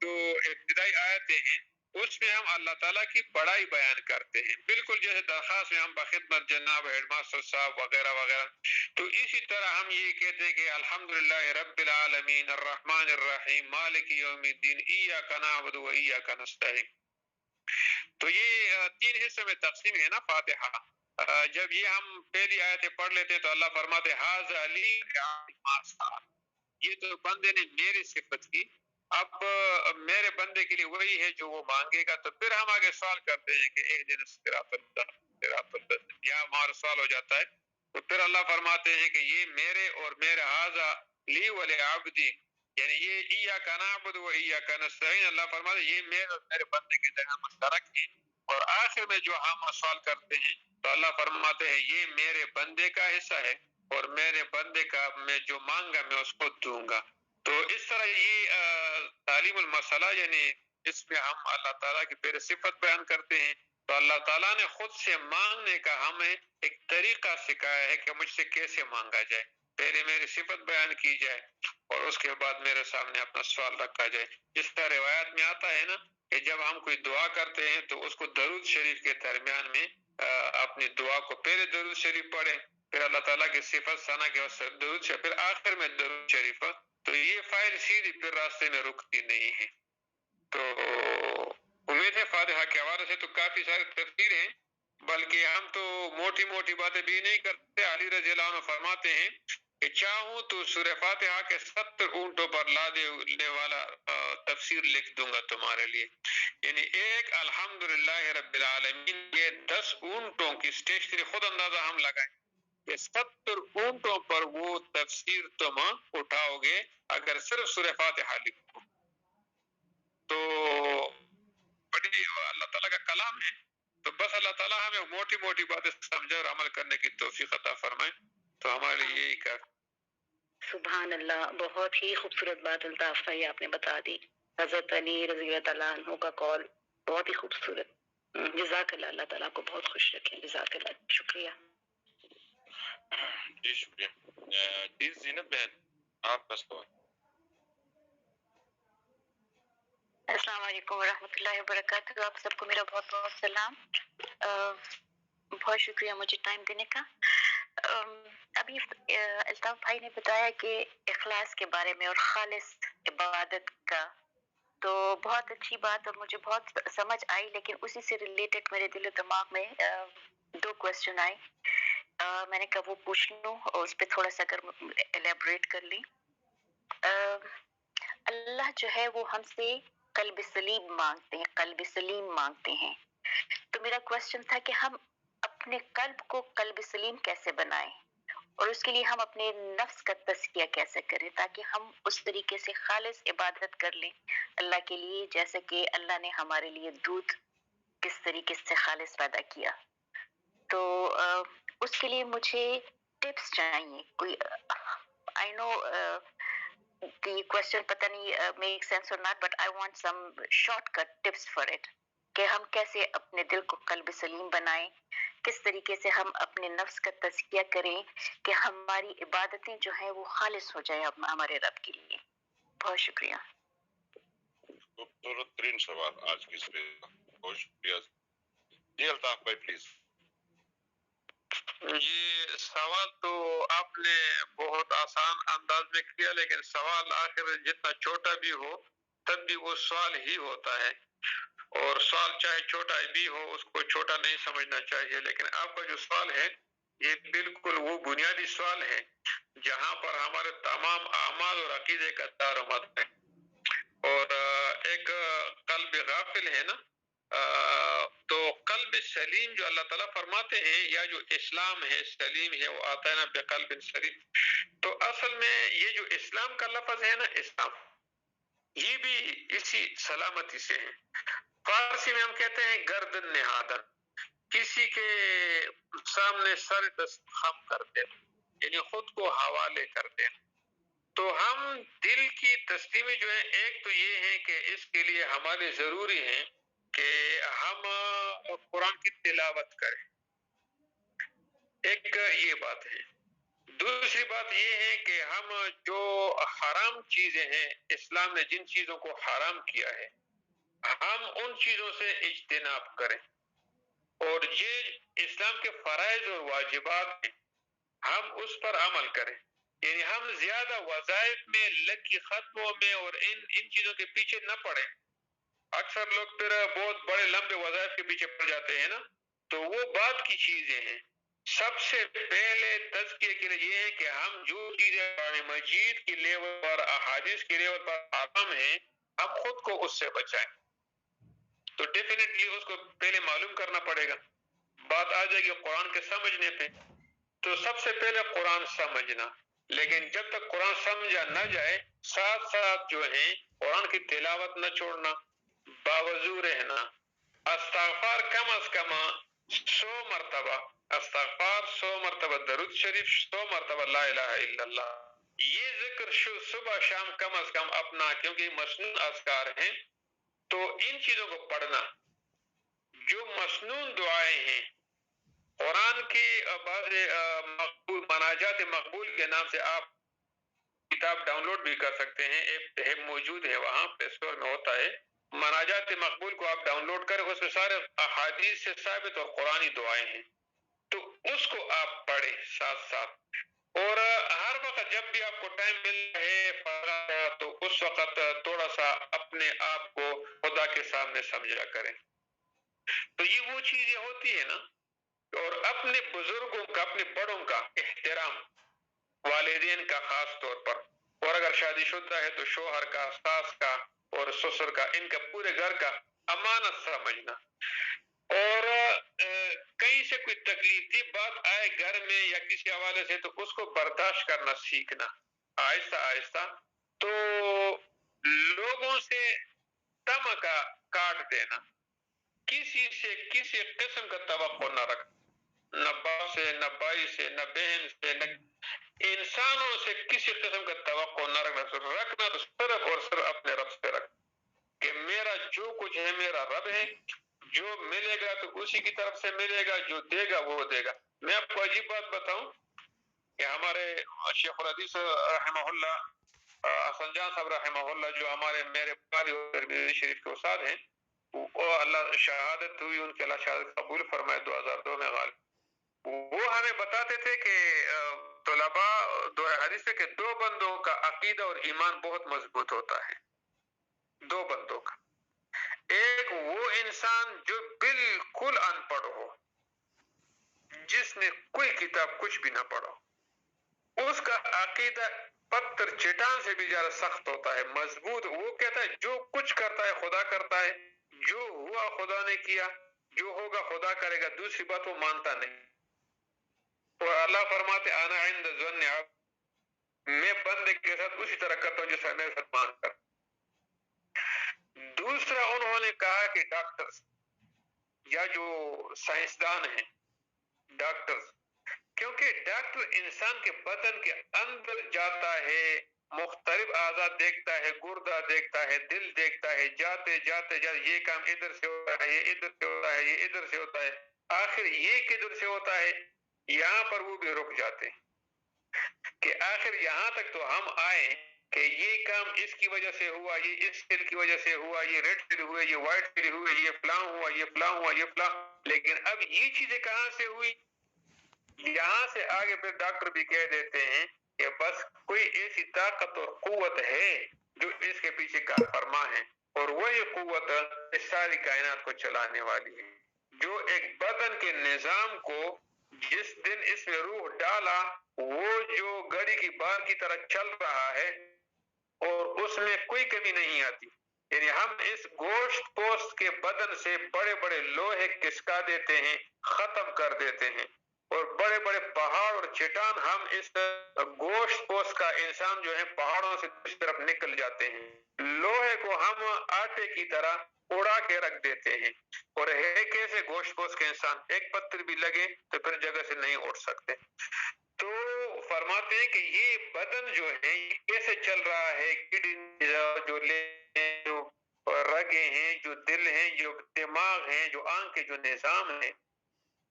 جو ابتدائی آیتیں ہیں اس میں ہم اللہ تعالیٰ کی بڑائی بیان کرتے ہیں, بالکل جیسے درخواست میں ہم بخدمت جناب ہیڈ ماسٹر صاحب وغیرہ وغیرہ. تو اسی طرح ہم یہ کہتے ہیں کہ الحمدللہ رب العالمین الرحمن الرحیم مالک یوم الدین ایاک نعبد و ایاک نستعین. تو یہ 3 حصے میں تقسیم ہے نا فاتحہ. جب یہ ہم پہلی آیتیں پڑھ لیتے ہیں تو اللہ فرماتے ھذا لی یہ تو بندے نے میری صفت کی, اب میرے بندے کے لیے وہی ہے جو وہ مانگے گا. تو پھر ہم آگے سوال کرتے ہیں کہ اہدنا الصراط المستقیم, یہاں ہمارا سوال ہو جاتا ہے. تو پھر اللہ فرماتے ہیں کہ یہ میرے اور میرے ھذا لی ولعبدی, یعنی یہ ایاک نعبد و ایاک نستعین, اللہ فرماتے ہیں یہ میرے اور میرے بندے کے درمیان مشترک ہے. اور آخر میں جو ہم سوال کرتے ہیں تو اللہ فرماتے ہیں یہ میرے بندے کا حصہ ہے, اور میرے بندے کا میں جو مانگا میں اس کو دوں گا. تو اس طرح یہ تعلیم المسئلہ, یعنی اس میں ہم اللہ تعالیٰ کی پہلے صفت بیان کرتے ہیں. تو اللہ تعالیٰ نے خود سے مانگنے کا ہمیں ایک طریقہ سکھایا ہے کہ مجھ سے کیسے مانگا جائے. پہلے میری صفت بیان کی جائے اور اس کے بعد میرے سامنے اپنا سوال رکھا جائے. جس طرح روایت میں آتا ہے نا کہ جب ہم کوئی دعا کرتے ہیں تو اس کو درود شریف کے درمیان میں اپنی دعا کو پہلے درود شریف پڑھیں, پھر اللہ تعالیٰ کی صفت ثنا کے بعد درود شریف, پھر آخر میں درود شریف. تو یہ فائل سیدھی پھر راستے میں رکتی نہیں ہے. تو امید ہے فاتحہ کے حوالے سے تو کافی سارے تفسیر ہیں, بلکہ ہم تو موٹی موٹی باتیں بھی نہیں کرتے. علی رضی اللہ عنہ فرماتے ہیں کہ چاہوں تو سورہ فاتحہ کے 70 اونٹوں پر لادنے والا تفسیر لکھ دوں گا تمہارے لیے. یعنی ایک الحمدللہ رب العالمین, یہ 10 اونٹوں کی اسٹیشنری خود اندازہ ہم لگائیں کہ 70 اونٹوں پر وہ تفسیر تم اٹھاؤ گے اگر صرف سورہ فاتحہ لکھو. تو تعالیٰ کا کلام ہے. تو بس اللہ تعالیٰ ہمیں موٹی موٹی باتیں سمجھے اور عمل کرنے کی توفیق عطا فرمائے. تو ہمارے لیے یہی کر. سبحان اللہ، بہت ہی خوبصورت بات الطاف بھائی آپ نے بتا دی. حضرت علی رضی اللہ تعالیٰ عنہ کا قول بہت ہی خوبصورت. جزاک اللہ، اللہ تعالیٰ کو بہت خوش رکھیں. جزاک اللہ، شکریہ. جی شکریہ. جی زینت بہن آپ کا سوال. السلام علیکم ورحمۃ اللہ وبرکاتہ. آپ سب کو میرا بہت بہت سلام. بہت شکریہ مجھے ٹائم دینے کا. ابھی الطاف بھائی نے بتایا کہ اخلاص کے بارے میں اور خالص عبادت کا، تو بہت اچھی بات اور مجھے بہت سمجھ آئی. لیکن اسی سے ریلیٹڈ میرے دل و دماغ میں دو کوشچن آئے. میں نے کہا وہ پوچھ لوں اور اس پہ تھوڑا سا اگر الیبریٹ کر لیں. اللہ جو ہے وہ ہم سے قلب سلیم مانگتے ہیں، قلب سلیم مانگتے ہیں. تو میرا کوشچن تھا کہ ہم اپنے قلب کو قلب سلیم کیسے بنائیں، اور اس کے لیے ہم اپنے نفس کا تزکیہ کیسے کریں تاکہ ہم اس طریقے سے خالص عبادت کر لیں اللہ کے لیے، جیسے کہ اللہ نے ہمارے لیے دودھ کس طریقے سے خالص پیدا کیا. تو اس کے لیے مجھے ٹپس چاہیے. کوئی آئی نو کہ یہ کوشچن پتہ نہیں make sense or not, but I want some shortcut tips for it کہ ہم کیسے اپنے دل کو قلب سلیم بنائیں، کس طریقے سے ہم اپنے نفس کا تزکیہ کریں کہ ہماری عبادتیں جو ہیں وہ خالص ہو جائیں ہمارے رب کے لیے. بہت شکریہ. خوبصورت ترین سوال آج کی اس پہ. بہت شکریہ. جی الطاف بھائی پلیز. یہ سوال تو آپ نے بہت آسان انداز میں کیا، لیکن سوال آخر جتنا چھوٹا بھی ہو تب بھی وہ سوال ہی ہوتا ہے، اور سوال چاہے چھوٹا بھی ہو اس کو چھوٹا نہیں سمجھنا چاہیے. لیکن آپ کا جو سوال ہے یہ بالکل وہ بنیادی سوال ہے جہاں پر ہمارے تمام اعمال اور عقیدے کا دار و مدار ہے. اور ایک قلب غافل ہے نا، تو قلب سلیم جو اللہ تعالیٰ فرماتے ہیں یا جو اسلام ہے سلیم ہے وہ آتا ہے نا بقلب سلیم. تو اصل میں یہ جو اسلام کا لفظ ہے نا، اسلام یہ بھی اسی سلامتی سے ہے. فارسی میں ہم کہتے ہیں گردن نہادن، کسی کے سامنے سر خم کر دینا، یعنی خود کو حوالے کر دینا. تو ہم دل کی تسلیمی جو ہے، ایک تو یہ ہے کہ اس کے لیے ہمارے ضروری ہے کہ ہم قرآن کی تلاوت کریں. ایک یہ بات ہے. دوسری بات یہ ہے کہ ہم جو حرام چیزیں ہیں، اسلام نے جن چیزوں کو حرام کیا ہے ہم ان چیزوں سے اجتناب کریں، اور یہ اسلام کے فرائض اور واجبات ہیں ہم اس پر عمل کریں. یعنی ہم زیادہ وظائف میں لکی ختموں میں اور ان چیزوں کے پیچھے نہ پڑیں. اکثر لوگ پھر بہت بڑے لمبے وظائف کے پیچھے پڑ جاتے ہیں نا، تو وہ بات کی چیزیں ہیں. سب سے پہلے تزکیے کے لیے یہ ہے کہ ہم جو چیزیں قرآن مجید کی لیول پر احادیث کی لیول پر حرام ہیں ہم خود کو اس سے بچائیں. تو ڈیفینیٹلی اس کو پہلے معلوم کرنا پڑے گا. بات آ جائے گی قرآن کے سمجھنے پہ، تو سب سے پہلے قرآن سمجھنا. لیکن جب تک قرآن سمجھا نہ جائے ساتھ ساتھ جو ہے قرآن کی تلاوت نہ چھوڑنا، باوضو رہنا، استغفار کم از کم 100 مرتبہ استغفار، 100 مرتبہ درود شریف، 100 مرتبہ لا الہ الا اللہ. یہ ذکر صبح شام کم از کم اپنا، کیونکہ یہ مسنون اذکار ہیں. تو ان چیزوں کو پڑھنا. جو مسنون دعائیں ہیں قرآن کی بعض مقبول مناجات مقبول کے نام سے آپ کتاب ڈاؤن لوڈ بھی کر سکتے ہیں، ایپ موجود ہے وہاں پلے اسٹور میں ہوتا ہے. مناجات مقبول کو آپ ڈاؤن لوڈ کریں، اس میں سارے احادیث سے ثابت اور قرآنی دعائیں ہیں، تو اس کو آپ پڑھیں ساتھ ساتھ. اور ہر وقت جب بھی آپ کو ٹائم مل ہے تو اس وقت تھوڑا سا اپنے آپ کو خدا کے سامنے سمجھا کریں. تو یہ وہ چیزیں ہوتی ہے نا. اور اپنے بزرگوں کا، اپنے بڑوں کا احترام، والدین کا خاص طور پر، اور اگر شادی شدہ ہے تو شوہر کا، ساس کا اور سسر کا، ان کا پورے گھر کا امانت سمجھنا. اور کہیں سے کوئی تکلیف دی بات آئے گھر میں یا کسی حوالے سے تو اس کو برداشت کرنا سیکھنا آہستہ آہستہ. تو لوگوں سے تمع کا کاٹ دینا. کسی سے کسی قسم کا توقع نہ رکھ، نہ باپ سے، نہ بھائی سے، نہ بہن سے، نہ انسانوں سے کسی قسم کا توقع نہ رکھنا تو صرف اور صرف اپنے رب سے رکھ، کہ میرا جو کچھ ہے میرا رب ہے، جو ملے گا تو اسی کی طرف سے ملے گا، جو دے گا وہ دے گا۔ میں آپ کو عجیب بات بتاؤں کہ ہمارے شیخ الحدیث رحمہ اللہ حسن جان صاحب رحمہ اللہ، جو ہمارے میرے بخاری اور ترمذی شریف کے استاد ہیں، وہ اللہ شہادت ہوئی ان کے، اللہ شہادت قبول فرمائے 2002 میں غالب، وہ ہمیں بتاتے تھے کہ طلباء دو حدیث ہے کہ دو بندوں کا عقیدہ اور ایمان بہت مضبوط ہوتا ہے، دو بندوں کا، ایک وہ انسان جو بالکل ان پڑھ ہو، جس نے کوئی کتاب کچھ بھی نہ پڑھا، اس کا عقیدہ پتھر چٹان سے بھی زیادہ سخت ہوتا ہے، مضبوط، وہ کہتا ہے جو کچھ کرتا ہے خدا کرتا ہے، جو ہوا خدا نے کیا، جو ہوگا خدا کرے گا، دوسری بات وہ مانتا نہیں۔ تو اللہ فرماتے انا عند ظن عبد، میں بندے کے ساتھ اسی طرح کرتا ہوں جیسا میرے ساتھ مان کر۔ دوسرا انہوں نے کہا کہ ڈاکٹر یا جو سائنسدان ہیں، ڈاکٹر، کیونکہ ڈاکٹر انسان کے بدن کے اندر جاتا ہے، مختلف اعضاء دیکھتا ہے، گردہ دیکھتا ہے، دل دیکھتا ہے، جاتے جاتے یہ کام ادھر سے ہوتا ہے، یہ ادھر سے ہوتا ہے، یہ ادھر سے ہوتا ہے، آخر یہ کدھر سے ہوتا ہے، یہاں پر وہ بھی رک جاتے ہیں کہ آخر یہاں تک تو ہم آئے کہ یہ کام اس کی وجہ سے ہوا، یہ اس سیل کی وجہ سے ہوا، یہ ریڈ سیل ہوئے، یہ وائٹ سیل ہوئے، یہ فلاں ہوا، یہ فلاں ہوا، یہ فلاں، لیکن اب یہ چیزیں کہاں سے ہوئی؟ یہاں سے آگے پھر ڈاکٹر بھی کہہ دیتے ہیں کہ بس کوئی ایسی طاقت اور قوت ہے جو اس کے پیچھے کار فرما ہے، اور وہی قوت اس ساری کائنات کو چلانے والی ہے، جو ایک بدن کے نظام کو جس دن اس میں روح ڈالا، وہ جو گھڑی کی بار کی طرح چل رہا ہے اور اس میں کوئی کمی نہیں آتی، یعنی ہم اس گوشت پوست کے بدن سے بڑے بڑے لوہے کسکا دیتے ہیں، ختم کر دیتے ہیں، اور بڑے بڑے پہاڑ اور چٹان ہم اس گوشت پوست کا انسان جو ہے پہاڑوں سے دوسری طرف نکل جاتے ہیں، لوہے کو ہم آٹے کی طرح اڑا کے رکھ دیتے ہیں، اور ہے کیسے گوشت پوست کے انسان، ایک پتھر بھی لگے تو پھر جگہ سے نہیں اٹھ سکتے۔ تو فرماتے ہیں کہ یہ بدن جو ہے یہ کیسے چل رہا ہے، جو رگیں ہیں، جو دل ہیں، جو دماغ ہیں، جو آنکھ کے جو نظام ہے،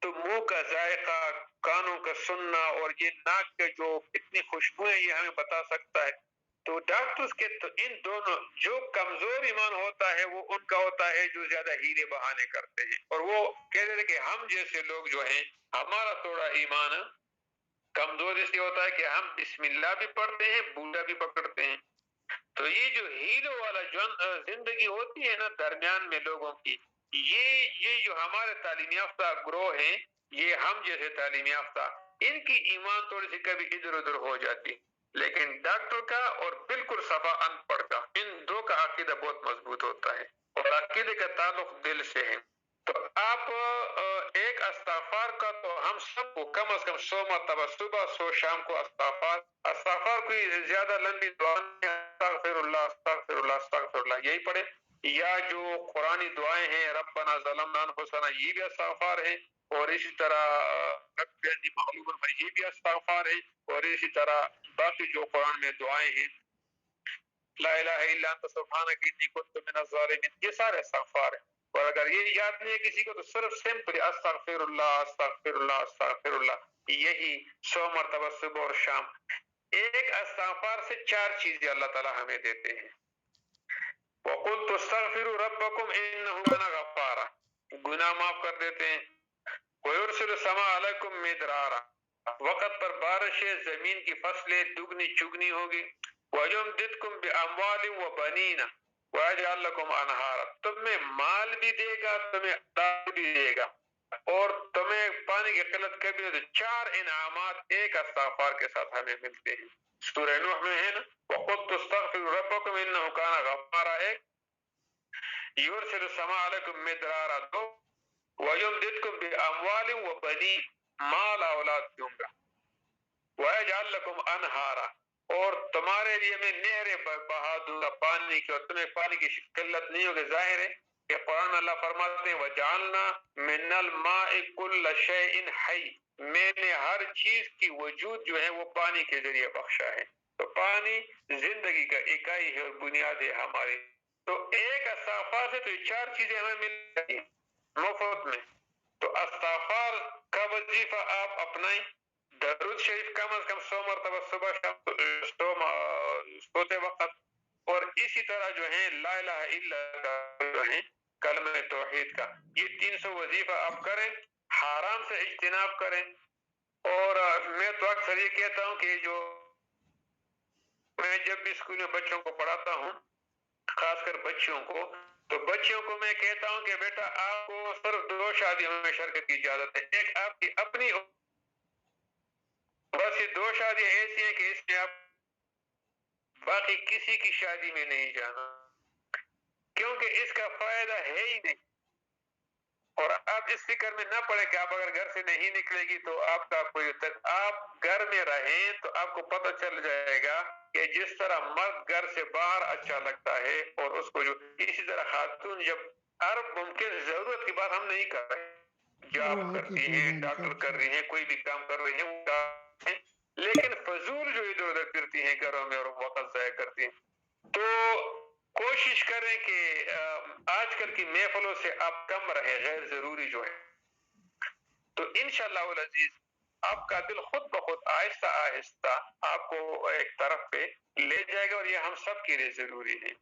تو منہ کا ذائقہ، کانوں کا سننا، اور یہ ناک کے جو اتنی خوشبو ہے یہ ہمیں بتا سکتا ہے۔ تو ڈاکٹرز کے تو ان دونوں، جو کمزور ایمان ہوتا ہے وہ ان کا ہوتا ہے جو زیادہ ہیلے بہانے کرتے ہیں، اور وہ کہتے ہیں کہ ہم جیسے لوگ جو ہیں ہمارا تھوڑا ایمان کمزور اس لیے ہوتا ہے کہ ہم بسم اللہ بھی پڑھتے ہیں، بوڑھا بھی پکڑتے ہیں۔ تو یہ جو ہیلو والا زندگی ہوتی ہے نا درمیان میں لوگوں کی، یہ جو ہمارے تعلیم یافتہ گروہ ہیں، یہ ہم جیسے تعلیم یافتہ، ان کی ایمان تھوڑی سی کبھی ادھر ادھر ہو جاتی، لیکن ڈاکٹر کا اور بالکل صفا ان پڑھ کا، ان دو کا عقیدہ بہت مضبوط ہوتا ہے، اور عقیدے کا تعلق دل سے ہے۔ تو آپ ایک استغفار کا تو ہم سب کو کم از کم 100 مرتبہ صبح 100 شام کو استغفار کوئی زیادہ لمبی دعا نہیں، استغفر اللہ استغفر اللہ استغفر اللہ یہی پڑھے، یا جو قرآنی دعائیں ہیں ربنا ظلمنا انفسنا یہ بھی استغفار ہے، اور اسی طرح رب انی مغلوب یہ بھی استغفار ہے، اور اسی طرح باقی جو قرآن میں دعائیں ہیں لا الہ الا انت سبحانک انی کنت من الظالمین، یہ سارے استغفار ہیں۔ اور اگر یہ یاد نہیں ہے کسی کو تو صرف سمپلی استغفر اللہ استغفر اللہ استغفر اللہ، یہی 100 مرتبہ صبح اور شام۔ ایک استغفار سے 4 چیزیں اللہ تعالیٰ ہمیں دیتے ہیں۔ وَقُلْتُ اسْتَغْفِرُوا رَبَّكُمْ إِنَّهُ كَانَ غَفَّارًا، گناہ معاف کر دیتے ہیں۔ وَيُرْسِلُ السَّمَاءَ عَلَيْكُمْ مِدْرَارًا، وقت پر بارشیں، زمین کی فصلیں دگنی چگنی ہوگی۔ وَيُمْدِدْكُمْ بِأَمْوَالٍ وَبَنِينَ وَيَجْعَلْ لَكُمْ أَنْهَارًا، تمہیں مال بھی دے گا، تمہیں اولاد بھی دے گا، اور تمہیں پانی کی قلت کبھی نہیں۔ 4 انعامات ایک استغفار کے ساتھ ہمیں ملتے ہیں۔ سورہ نوح میں ہے نا وَقُلْتُ اسْتَغْفِرُوا رَبَّكُمْ إِنَّهُ كَانَ غَفَّارًا، ایک يُرْسِلُ السَّمَاءَ عَلَيْكُمْ مِدْرَارًا، 2 وَيُمْدِدْكُمْ بِأَمْوَالٍ وَبَنِينَ، مال اولاد دوں گا، وَيَجْعَلْ لَكُمْ أَنْهَارًا، اور تمہارے لیے میں نہریں بہا دوں گا پانی کی، اور تمہیں پانی کی قلت نہیں ہوگی۔ ظاہر ہے کہ قرآن میں اللہ فرماتے ہیں وجعلنا من الماء کل شیء حی، میں نے ہر چیز کی وجود جو ہے وہ پانی کے ذریعے بخشا ہے. تو پانی زندگی کا اکائی ہے اور بنیاد ہے ہماری. تو ایک استغفار سے تو یہ چار چیزیں ہمیں مل رہی ہیں مفت میں. تو استغفار کا وظیفہ آپ اپنائیں، درود شریف کم از کم 100 مرتبہ صبح شام سوتے وقت، اور اسی طرح جو ہے لا الہ الا اللہ جو ہے کلمہ توحید کا، یہ 300 وظیفہ آپ کریں، حرام سے اجتناب کریں. اور میں تو اکثر یہ کہتا ہوں کہ جو میں جب بھی اسکول میں بچوں کو پڑھاتا ہوں، خاص کر بچیوں کو، تو بچیوں کو میں کہتا ہوں کہ بیٹا آپ کو صرف 2 شادیوں میں شرکت کی اجازت ہے. ایک آپ کی اپنی، بس یہ 2 شادیاں ایسی ہیں کہ اس میں آپ باقی کسی کی شادی میں نہیں جانا، کیونکہ اس کا فائدہ ہے ہی نہیں. اور آپ اس فکر میں نہ پڑے کہ آپ اگر گھر سے نہیں نکلے گی تو آپ کا کوئی آپ گھر میں رہیں تو آپ کو پتہ چل جائے گا کہ جس طرح مرد گھر سے باہر اچھا لگتا ہے اور اس کو جو اسی طرح خاتون جب ہر ممکن ضرورت کی بات ہم نہیں کر رہے، جاب کرتی ہیں، ڈاکٹر کر رہی ہیں، کوئی بھی کام کر رہی ہیں، وہ کام ہیں، لیکن فضول جو ادھر ادھر کرتی ہیں گھروں میں اور وقت ضائع کرتی ہیں. تو کوشش کریں کہ آج کل کی محفلوں سے آپ کم رہے، غیر ضروری جو ہے. تو انشاءاللہ العزیز آپ کا دل خود بخود آہستہ آہستہ آپ کو ایک طرف پہ لے جائے گا، اور یہ ہم سب کے لیے ضروری ہے.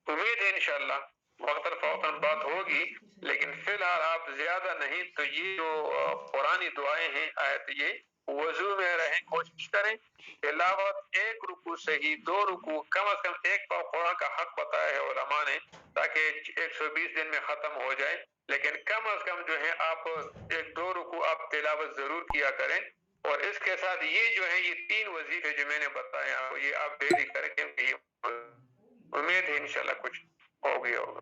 امید ہے انشاءاللہ وقتاً فوقتاً بات ہوگی، لیکن فی الحال آپ زیادہ نہیں تو یہ جو قرآنی دعائیں ہیں آیت، یہ وضو میں رہیں، کوشش کریں تلاوت 1 رکوع سے ہی 2 رکوع کم از کم 1 پاؤ قرآن کا حق بتایا ہے علماء نے، تاکہ 120 دن میں ختم ہو جائے. لیکن کم از کم جو ہے آپ 1-2 رکوع آپ تلاوت ضرور کیا کریں. اور اس کے ساتھ یہ جو ہے یہ 3 وظیفے جو میں نے بتایا یہ آپ ڈیلی کریں، کیونکہ یہ امید ہے انشاءاللہ کچھ ہو گیا ہوگا.